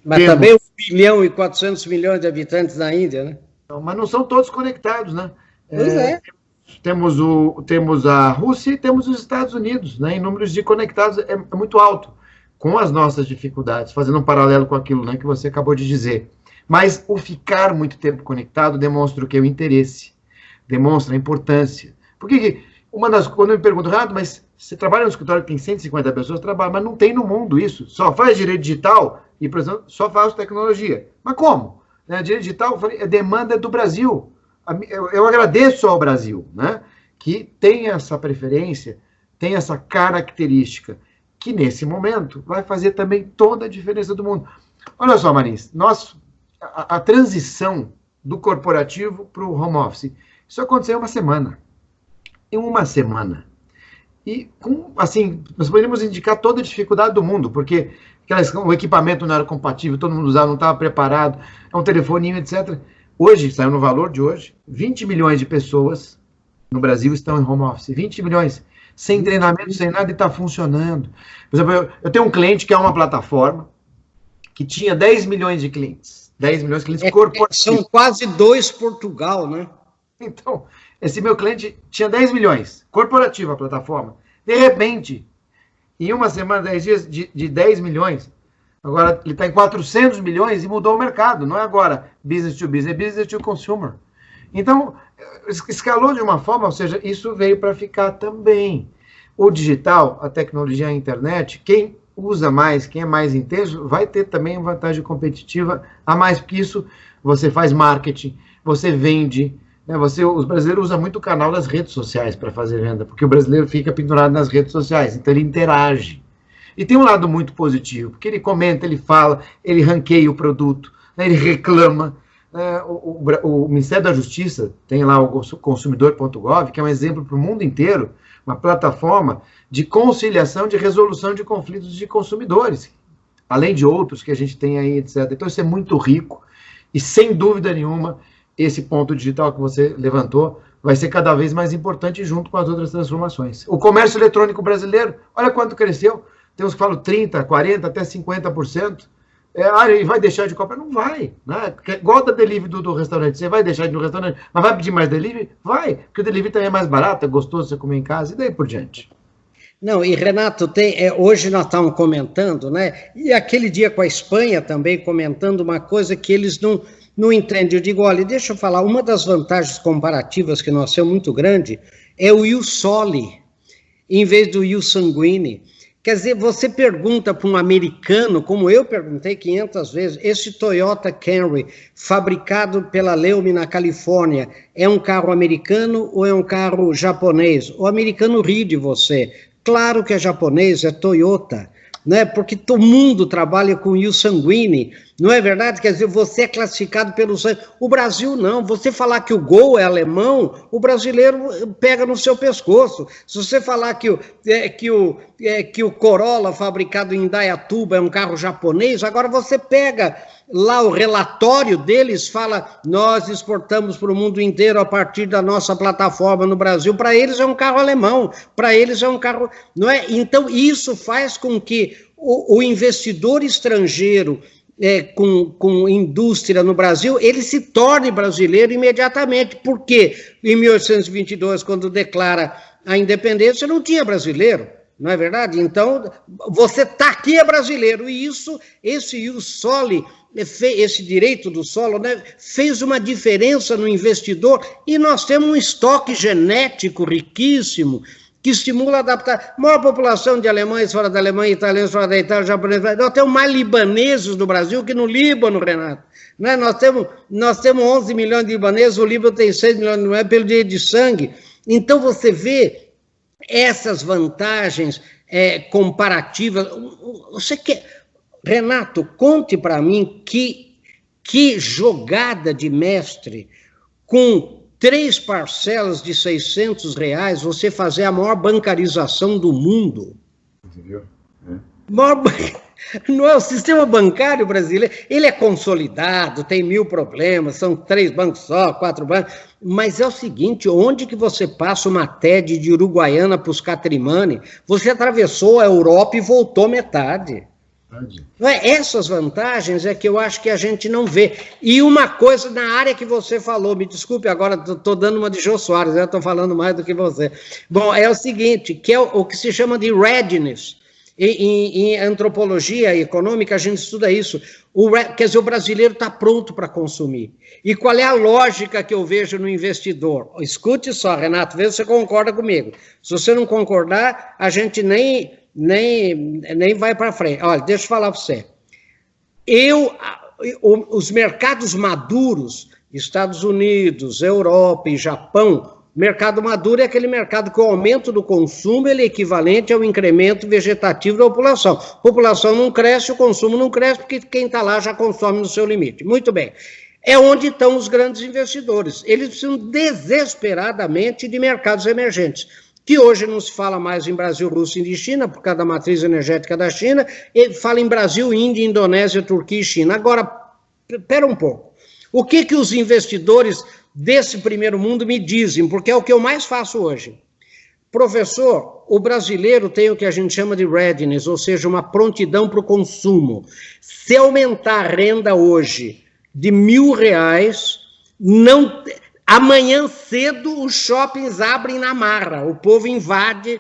A: Mas também 1.400.000.000 de habitantes na Índia, né?
B: Não, mas não são todos conectados, né?
A: Pois é.
B: Temos a Rússia e temos os Estados Unidos, né? Em números de conectados é muito alto, com as nossas dificuldades, fazendo um paralelo com aquilo, né, que você acabou de dizer. Mas o ficar muito tempo conectado demonstra o que é o interesse, demonstra a importância. Por que quando eu me pergunto, Renato, mas você trabalha no escritório que tem 150 pessoas, trabalha, mas não tem no mundo isso. Só faz direito digital e, por exemplo, só faz tecnologia. Mas como? Direito digital, eu falei, é demanda do Brasil. Eu agradeço ao Brasil, né, que tem essa preferência, tem essa característica, que nesse momento vai fazer também toda a diferença do mundo. Olha só, Marins, a transição do corporativo para o home office, isso aconteceu em uma semana. Em uma semana. E, assim, nós poderíamos indicar toda a dificuldade do mundo, porque o equipamento não era compatível, todo mundo usava, não estava preparado, é um telefoninho, etc. Hoje, saiu no valor de hoje, 20 milhões de pessoas no Brasil estão em home office. 20 milhões, sem treinamento, sem nada, e está funcionando. Por exemplo, eu tenho um cliente que é uma plataforma que tinha 10 milhões de clientes. 10 milhões de clientes corporativos.
A: São quase 2 Portugal, né?
B: Então, esse meu cliente tinha 10 milhões, corporativa a plataforma. De repente, em uma semana, 10 dias, de 10 milhões, agora ele está em 400 milhões e mudou o mercado. Não é agora business to business, é business to consumer. Então, escalou de uma forma, ou seja, isso veio para ficar também. O digital, a tecnologia, a internet, quem usa mais, quem é mais intenso, vai ter também uma vantagem competitiva a mais, porque isso você faz marketing, você vende, né? Os brasileiros usam muito o canal das redes sociais para fazer venda, porque o brasileiro fica pendurado nas redes sociais, então ele interage. E tem um lado muito positivo, porque ele comenta, ele fala, ele ranqueia o produto, né? Ele reclama. O Ministério da Justiça tem lá o consumidor.gov, que é um exemplo para o mundo inteiro, uma plataforma de conciliação, de resolução de conflitos de consumidores, além de outros que a gente tem aí, etc. Então isso é muito rico e, sem dúvida nenhuma, esse ponto digital que você levantou vai ser cada vez mais importante junto com as outras transformações. O comércio eletrônico brasileiro, olha quanto cresceu, tem uns que falam 30%, 40%, até 50%. E vai deixar de comprar? Não vai. Né? Igual da delivery do restaurante. Você vai deixar de ir no restaurante, mas vai pedir mais delivery? Vai, porque o delivery também é mais barato, é gostoso você comer em casa, e daí por diante.
A: Não, e Renato, hoje nós estamos comentando, né? E aquele dia com a Espanha também comentando uma coisa que eles não entendem. Eu digo, olha, deixa eu falar, uma das vantagens comparativas que nós temos muito grande é o ius soli, em vez do ius sanguine. Quer dizer, você pergunta para um americano, como eu perguntei 500 vezes, esse Toyota Camry, fabricado pela Leumi na Califórnia, é um carro americano ou é um carro japonês? O americano ri de você. Claro que é japonês, é Toyota, né? Porque todo mundo trabalha com ius sanguine, não é verdade? Quer dizer, você é classificado pelo sangue. O Brasil não. Você falar que o Gol é alemão, o brasileiro pega no seu pescoço. Se você falar que o Corolla, fabricado em Indaiatuba, é um carro japonês, agora você pega lá o relatório deles, fala, nós exportamos para o mundo inteiro a partir da nossa plataforma no Brasil. Para eles é um carro alemão, para eles é um carro... não é? Então, isso faz com que o investidor estrangeiro com indústria no Brasil, ele se torne brasileiro imediatamente. Por quê? Em 1822, quando declara a independência, não tinha brasileiro, não é verdade? Então, você está aqui é brasileiro, e esse ius soli, esse direito do solo, né, fez uma diferença no investidor, e nós temos um estoque genético riquíssimo, que estimula a adaptar. Maior população de alemães fora da Alemanha, italianos fora da Itália, japoneses. Nós temos mais libaneses no Brasil que no Líbano, Renato. Né? Nós temos 11 milhões de libaneses, o Líbano tem 6 milhões, não é pelo direito de sangue. Então você vê essas vantagens comparativas. Você quer... Renato, conte para mim que jogada de mestre com 3 parcelas de R$600, você fazer a maior bancarização do mundo. Você viu? Não é o sistema bancário brasileiro, ele é consolidado, tem 1000 problemas, são 3 bancos só, 4 bancos, mas é o seguinte, onde que você passa uma TED de Uruguaiana para os Catrimani, você atravessou a Europa e voltou metade. Essas vantagens é que eu acho que a gente não vê. E uma coisa na área que você falou, me desculpe agora, estou dando uma de Jô Soares, eu estou falando mais do que você. Bom, é o seguinte, que é o que se chama de readiness. Em antropologia econômica a gente estuda isso. Quer dizer, o brasileiro está pronto para consumir. E qual é a lógica que eu vejo no investidor? Escute só, Renato, vê se você concorda comigo. Se você não concordar, a gente nem vai para frente. Olha, deixa eu falar para você. Os mercados maduros, Estados Unidos, Europa e Japão, Mercado maduro é aquele mercado que o aumento do consumo ele é equivalente ao incremento vegetativo da população. A população não cresce, o consumo não cresce, porque quem está lá já consome no seu limite. Muito bem. É onde estão os grandes investidores. Eles precisam desesperadamente de mercados emergentes, que hoje não se fala mais em Brasil, Rússia e China, por causa da matriz energética da China, ele fala em Brasil, Índia, Indonésia, Turquia e China. Agora, espera um pouco. O que os investidores desse primeiro mundo me dizem? Porque é o que eu mais faço hoje. Professor, o brasileiro tem o que a gente chama de readiness, ou seja, uma prontidão para o consumo. Se aumentar a renda hoje de R$1.000, não... Amanhã cedo os shoppings abrem na marra, o povo invade,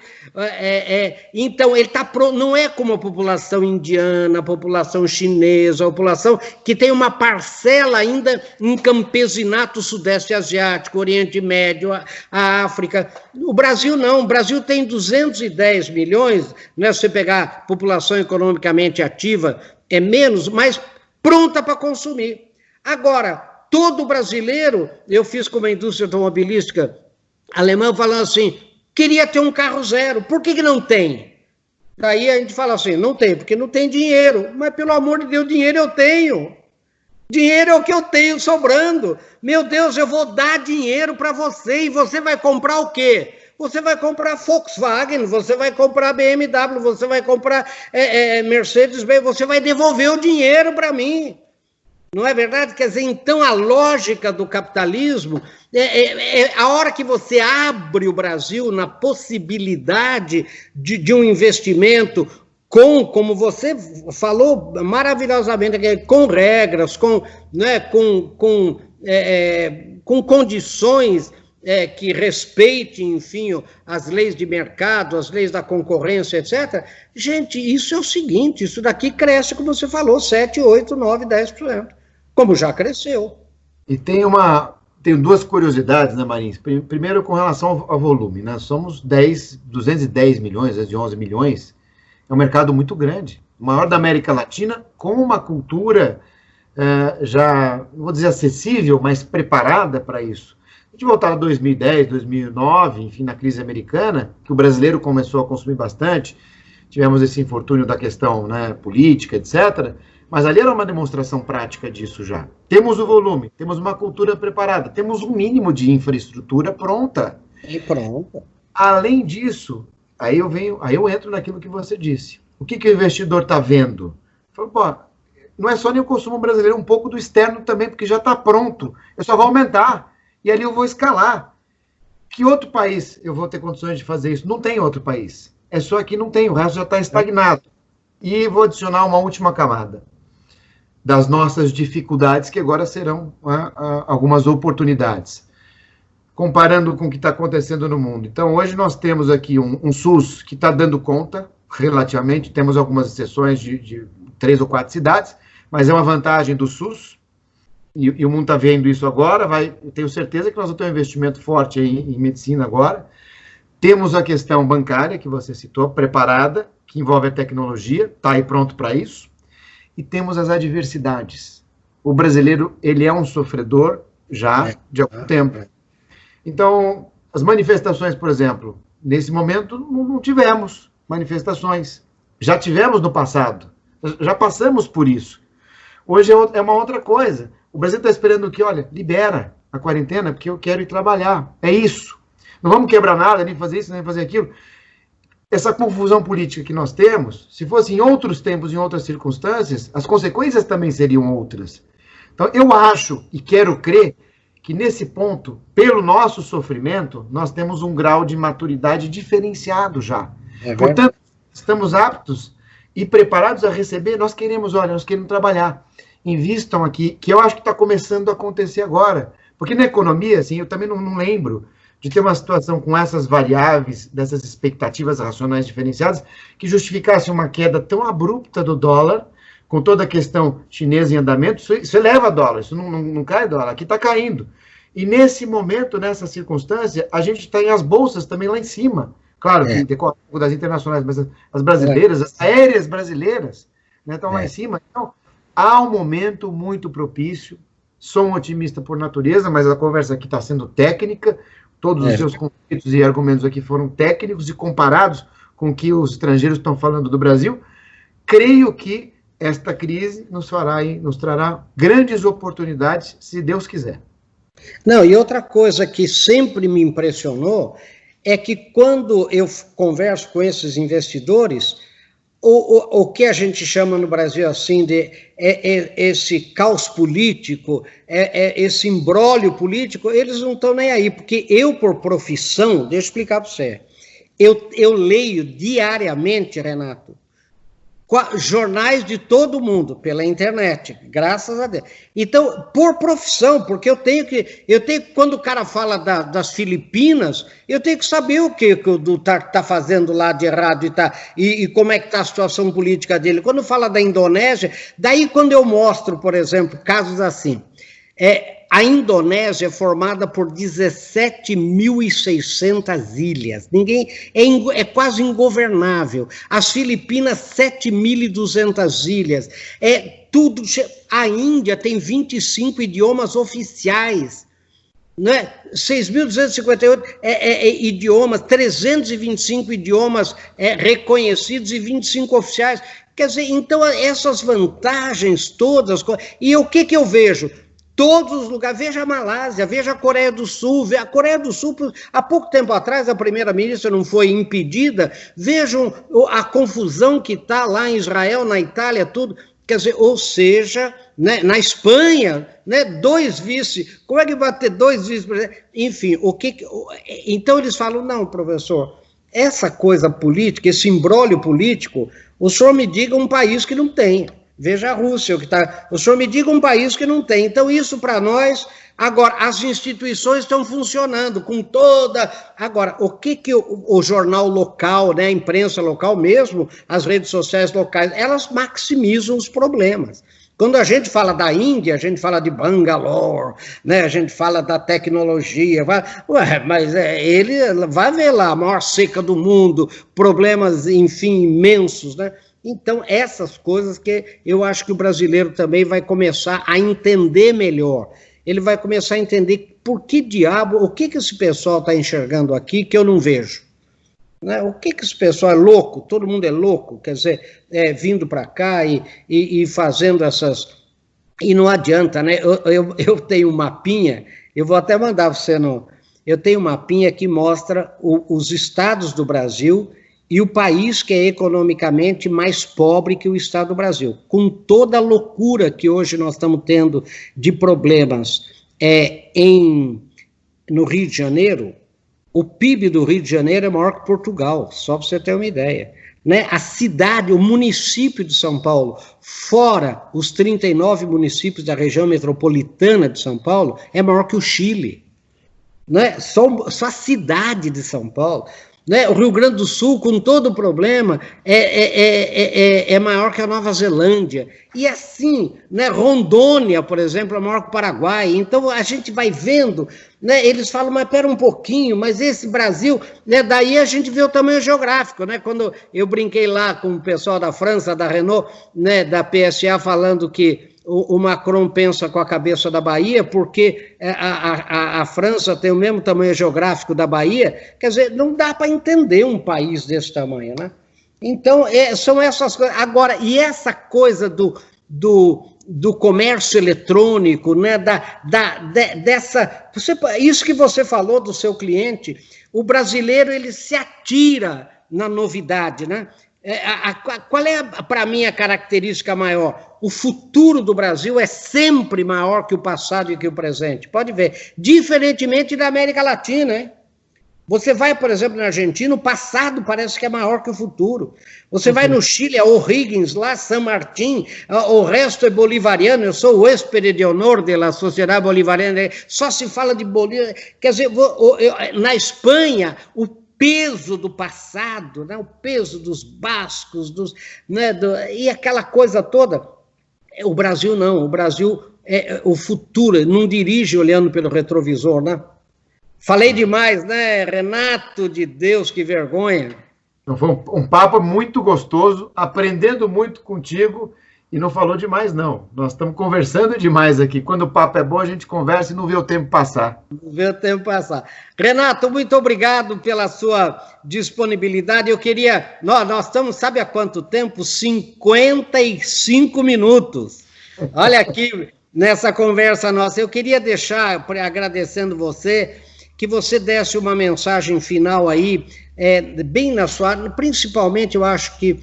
A: então ele está pronto, não é como a população indiana, a população chinesa, a população que tem uma parcela ainda em campesinato sudeste asiático, Oriente Médio, a África. O Brasil não, o Brasil tem 210 milhões, né, se você pegar a população economicamente ativa, é menos, mas pronta para consumir. Agora, todo brasileiro, eu fiz com uma indústria automobilística alemã falando assim, queria ter um carro zero, por que não tem? Daí a gente fala assim, não tem, porque não tem dinheiro. Mas pelo amor de Deus, dinheiro eu tenho. Dinheiro é o que eu tenho sobrando. Meu Deus, eu vou dar dinheiro para você e você vai comprar o quê? Você vai comprar Volkswagen, você vai comprar BMW, você vai comprar Mercedes-Benz, você vai devolver o dinheiro para mim. Não é verdade? Quer dizer, então a lógica do capitalismo, a hora que você abre o Brasil na possibilidade de um investimento como você falou maravilhosamente, com regras, com condições que respeitem, enfim, as leis de mercado, as leis da concorrência, etc. Gente, isso é o seguinte, isso daqui cresce, como você falou, 7, 8, 9, 10%. Como já cresceu.
B: E tenho duas curiosidades, né, Marins? Primeiro, com relação ao volume, né? Somos 210 milhões, 11 milhões, é um mercado muito grande, o maior da América Latina, com uma cultura já, não vou dizer acessível, mas preparada para isso. A gente voltar a 2010, 2009, enfim, na crise americana, que o brasileiro começou a consumir bastante, tivemos esse infortúnio da questão, né, política, etc., mas ali era uma demonstração prática disso já. Temos o volume, temos uma cultura preparada, temos um mínimo de infraestrutura pronta.
A: E pronto.
B: Além disso, aí eu entro naquilo que você disse. O que o investidor está vendo? Falo, pô, não é só nem o consumo brasileiro, um pouco do externo também, porque já está pronto. Eu só vou aumentar. E ali eu vou escalar. Que outro país eu vou ter condições de fazer isso? Não tem outro país. É só aqui não tem, o resto já está estagnado. E vou adicionar uma última camada das nossas dificuldades, que agora serão algumas oportunidades, comparando com o que está acontecendo no mundo. Então, hoje nós temos aqui um SUS que está dando conta, relativamente, temos algumas exceções de 3 ou 4 cidades, mas é uma vantagem do SUS, e o mundo está vendo isso agora, eu tenho certeza que nós vamos ter um investimento forte em medicina agora. Temos a questão bancária, que você citou, preparada, que envolve a tecnologia, está aí pronto para isso. E temos as adversidades. O brasileiro, ele é um sofredor já de algum tempo. Então, as manifestações, por exemplo, nesse momento não tivemos manifestações. Já tivemos no passado. Já passamos por isso. Hoje é uma outra coisa. O Brasil está esperando que, olha, libera a quarentena porque eu quero ir trabalhar. É isso. Não vamos quebrar nada, nem fazer isso, nem fazer aquilo. Essa confusão política que nós temos, se fosse em outros tempos, em outras circunstâncias, as consequências também seriam outras. Então, eu acho e quero crer que nesse ponto, pelo nosso sofrimento, nós temos um grau de maturidade diferenciado já. Portanto, estamos aptos e preparados a receber, nós queremos trabalhar. Invistam aqui, que eu acho que está começando a acontecer agora. Porque na economia, assim, eu também não lembro de ter uma situação com essas variáveis, dessas expectativas racionais diferenciadas, que justificasse uma queda tão abrupta do dólar, com toda a questão chinesa em andamento, isso eleva dólar, isso não cai dólar, aqui está caindo. E nesse momento, nessa circunstância, a gente tem as bolsas também lá em cima. Claro, que tem das internacionais, mas as brasileiras, as aéreas brasileiras, né, estão lá em cima. Então, há um momento muito propício, sou um otimista por natureza, mas a conversa aqui está sendo técnica, Todos os seus conceitos e argumentos aqui foram técnicos e comparados com o que os estrangeiros estão falando do Brasil. Creio que esta crise nos trará grandes oportunidades, se Deus quiser.
A: Não, e outra coisa que sempre me impressionou é que quando eu converso com esses investidores, o que a gente chama no Brasil assim de esse caos político, esse imbróglio político, eles não estão nem aí, porque eu, por profissão, deixa eu explicar para você, eu leio diariamente, Renato, jornais de todo mundo, pela internet, graças a Deus. Então, por profissão, porque eu tenho quando o cara fala das Filipinas, eu tenho que saber o que o tá fazendo lá de errado e como é que está a situação política dele. Quando fala da Indonésia, daí quando eu mostro, por exemplo, casos assim, a Indonésia é formada por 17.600 ilhas. É quase ingovernável. As Filipinas, 7.200 ilhas. Tudo. A Índia tem 25 idiomas oficiais. Né? 6.258 idiomas, 325 idiomas reconhecidos e 25 oficiais. Quer dizer, então, essas vantagens todas. E o que eu vejo? Todos os lugares, veja a Malásia, veja a Coreia do Sul, a Coreia do Sul, há pouco tempo atrás, a primeira-ministra não foi impedida, vejam a confusão que está lá em Israel, na Itália, tudo, quer dizer, ou seja, né, na Espanha, né, 2 vice, como é que vai ter 2 vice-presidentes? Enfim, então eles falam, não, professor, essa coisa política, esse imbróglio político, o senhor me diga um país que não tem. Veja a Rússia, o senhor me diga um país que não tem. Então, isso para nós, agora, as instituições estão funcionando com toda... Agora, o que o jornal local, né, a imprensa local mesmo, as redes sociais locais, elas maximizam os problemas. Quando a gente fala da Índia, a gente fala de Bangalore, né, a gente fala da tecnologia, mas ele vai ver lá, a maior seca do mundo, problemas, enfim, imensos, né? Então, essas coisas que eu acho que o brasileiro também vai começar a entender melhor. Ele vai começar a entender por que diabo, o que esse pessoal está enxergando aqui que eu não vejo. Né? O que esse pessoal é louco? Todo mundo é louco, quer dizer, vindo para cá e fazendo essas... E não adianta, né? Eu tenho um mapinha, eu vou até mandar você Eu tenho um mapinha que mostra os estados do Brasil... e o país que é economicamente mais pobre que o estado do Brasil. Com toda a loucura que hoje nós estamos tendo de problemas no Rio de Janeiro, o PIB do Rio de Janeiro é maior que Portugal, só para você ter uma ideia. Né? A cidade, o município de São Paulo, fora os 39 municípios da região metropolitana de São Paulo, é maior que o Chile. Né? Só a cidade de São Paulo... Né? O Rio Grande do Sul, com todo o problema, é maior que a Nova Zelândia. E assim, né? Rondônia, por exemplo, é maior que o Paraguai. Então, a gente vai vendo, né? Eles falam, mas pera um pouquinho, mas esse Brasil... Né? Daí a gente vê o tamanho geográfico. Né? Quando eu brinquei lá com o pessoal da França, da Renault, né? Da PSA, falando que o Macron pensa com a cabeça da Bahia, porque a França tem o mesmo tamanho geográfico da Bahia, quer dizer, não dá para entender um país desse tamanho, né? Então, são essas coisas. Agora, e essa coisa do comércio eletrônico, né? Isso que você falou do seu cliente, o brasileiro, ele se atira na novidade, né? Qual é, para mim, a característica maior? O futuro do Brasil é sempre maior que o passado e que o presente. Pode ver. Diferentemente da América Latina, hein? Você vai, por exemplo, na Argentina, o passado parece que é maior que o futuro. Você vai no Chile, é O'Higgins, lá, San Martín, o resto é bolivariano. Eu sou o huésped de honor da Sociedade Bolivariana. Só se fala de Bolívia. Quer dizer, na Espanha, o peso do passado, né? O peso dos bascos, né? E aquela coisa toda. O Brasil não, o Brasil o futuro, não dirige olhando pelo retrovisor, né? Falei demais, né, Renato de Deus, que vergonha.
B: Foi um papo muito gostoso, aprendendo muito contigo E não falou demais, não. Nós estamos conversando demais aqui. Quando o papo é bom, a gente conversa e não vê o tempo passar.
A: Não vê o tempo passar. Renato, muito obrigado pela sua disponibilidade. Eu queria... Nós estamos, sabe há quanto tempo? 55 minutos. Olha aqui, nessa conversa nossa. Eu queria deixar, agradecendo você, que você desse uma mensagem final aí, bem na sua... Principalmente, eu acho que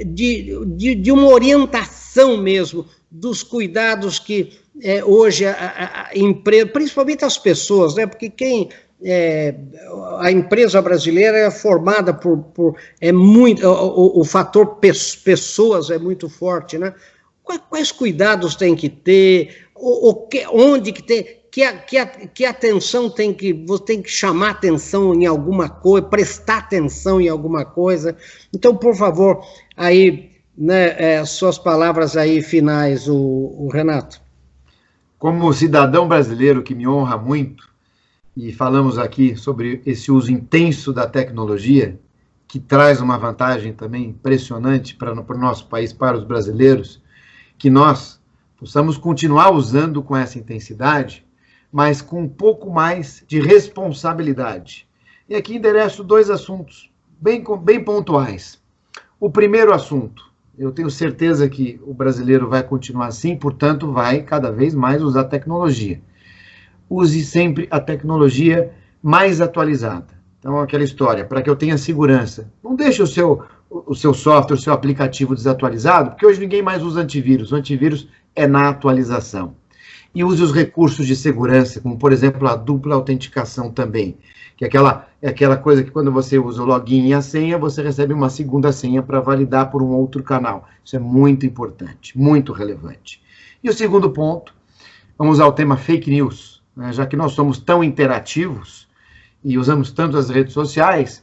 A: de uma orientação mesmo dos cuidados que hoje a empresa, principalmente as pessoas, né? Porque a empresa brasileira é formada por muito, o fator pessoas é muito forte, né? Quais cuidados tem que ter, onde que tem, que atenção você tem que chamar atenção em alguma coisa, prestar atenção em alguma coisa. Então, por favor, aí, né, suas palavras aí finais, o Renato.
B: Como cidadão brasileiro que me honra muito, e falamos aqui sobre esse uso intenso da tecnologia, que traz uma vantagem também impressionante para o nosso país, para os brasileiros, que nós possamos continuar usando com essa intensidade, mas com um pouco mais de responsabilidade. E aqui endereço 2 assuntos bem pontuais. O primeiro assunto, eu tenho certeza que o brasileiro vai continuar assim, portanto, vai cada vez mais usar tecnologia. Use sempre a tecnologia mais atualizada. Então, aquela história, para que eu tenha segurança. Não deixe o seu software, o seu aplicativo desatualizado, porque hoje ninguém mais usa antivírus. O antivírus é na atualização. E use os recursos de segurança, como, por exemplo, a dupla autenticação também, que é aquela coisa que quando você usa o login e a senha, você recebe uma segunda senha para validar por um outro canal. Isso é muito importante, muito relevante. E o segundo ponto, vamos usar o tema fake news, né? Já que nós somos tão interativos e usamos tanto as redes sociais,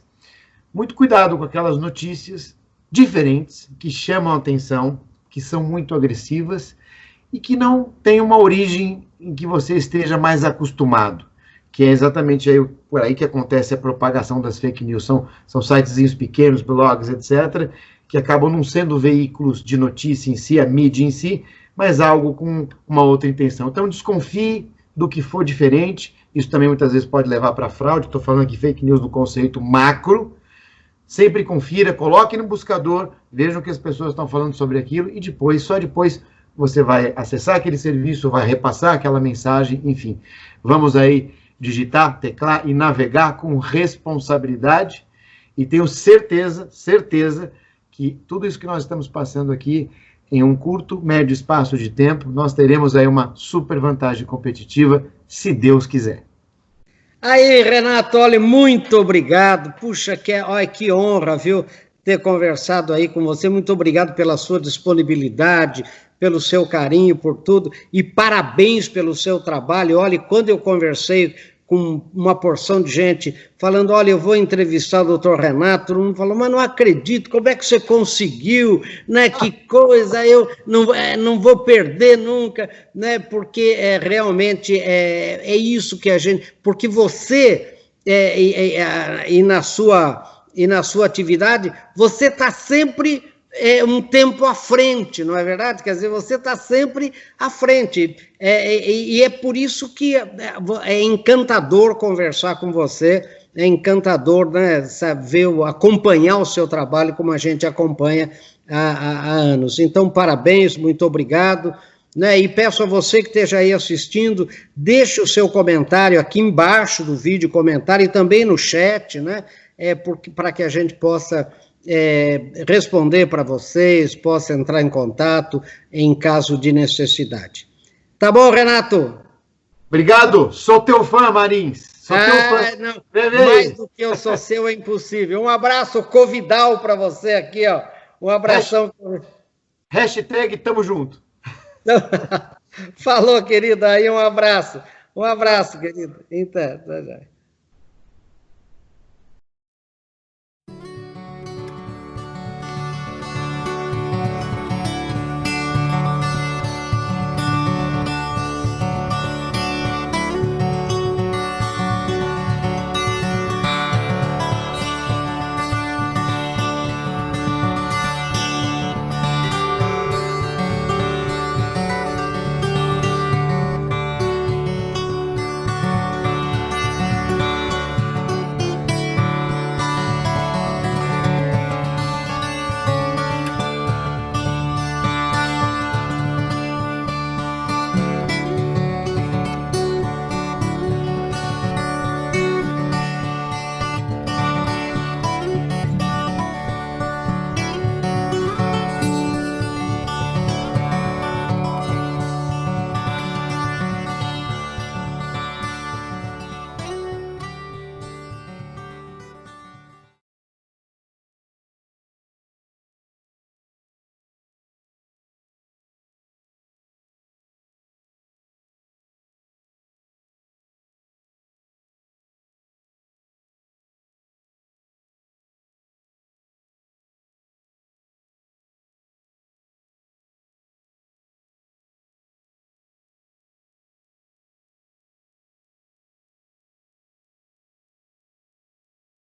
B: muito cuidado com aquelas notícias diferentes, que chamam a atenção, que são muito agressivas, e que não tem uma origem em que você esteja mais acostumado, que é exatamente por aí que acontece a propagação das fake news. São sitezinhos pequenos, blogs, etc., que acabam não sendo veículos de notícia em si, a mídia em si, mas algo com uma outra intenção. Então, desconfie do que for diferente. Isso também muitas vezes pode levar para fraude. Estou falando aqui fake news no conceito macro. Sempre confira, coloque no buscador, veja o que as pessoas estão falando sobre aquilo e só depois, você vai acessar aquele serviço, vai repassar aquela mensagem, enfim. Vamos aí digitar, teclar e navegar com responsabilidade. E tenho certeza que tudo isso que nós estamos passando aqui, em um curto, médio espaço de tempo, nós teremos aí uma super vantagem competitiva, se Deus quiser.
A: Aí, Renato, olha, muito obrigado. Puxa, que honra, viu, ter conversado aí com você. Muito obrigado pela sua disponibilidade, pelo seu carinho, por tudo, e parabéns pelo seu trabalho. Olha, quando eu conversei com uma porção de gente falando, olha, eu vou entrevistar o doutor Renato, todo mundo falou, mas não acredito, como é que você conseguiu, né, que coisa, eu não vou perder nunca, né, porque realmente é isso que a gente, porque você, e na sua atividade, você está sempre um tempo à frente, não é verdade? Quer dizer, você está sempre à frente. E é por isso que é encantador conversar com você, é encantador, né, acompanhar o seu trabalho como a gente acompanha há anos. Então, parabéns, muito obrigado. Né, e peço a você que esteja aí assistindo, deixe o seu comentário aqui embaixo do vídeo, comentário, e também no chat, né, para que a gente possa responder para vocês, possa entrar em contato em caso de necessidade. Tá bom, Renato?
B: Obrigado, sou teu fã, Marins. Sou teu fã.
A: Não, mais do que eu sou seu é impossível. Um abraço covidal para você aqui, ó. Um abração.
B: Hashtag tamo junto.
A: Falou, querida, aí um abraço. Um abraço, querido. Então, já.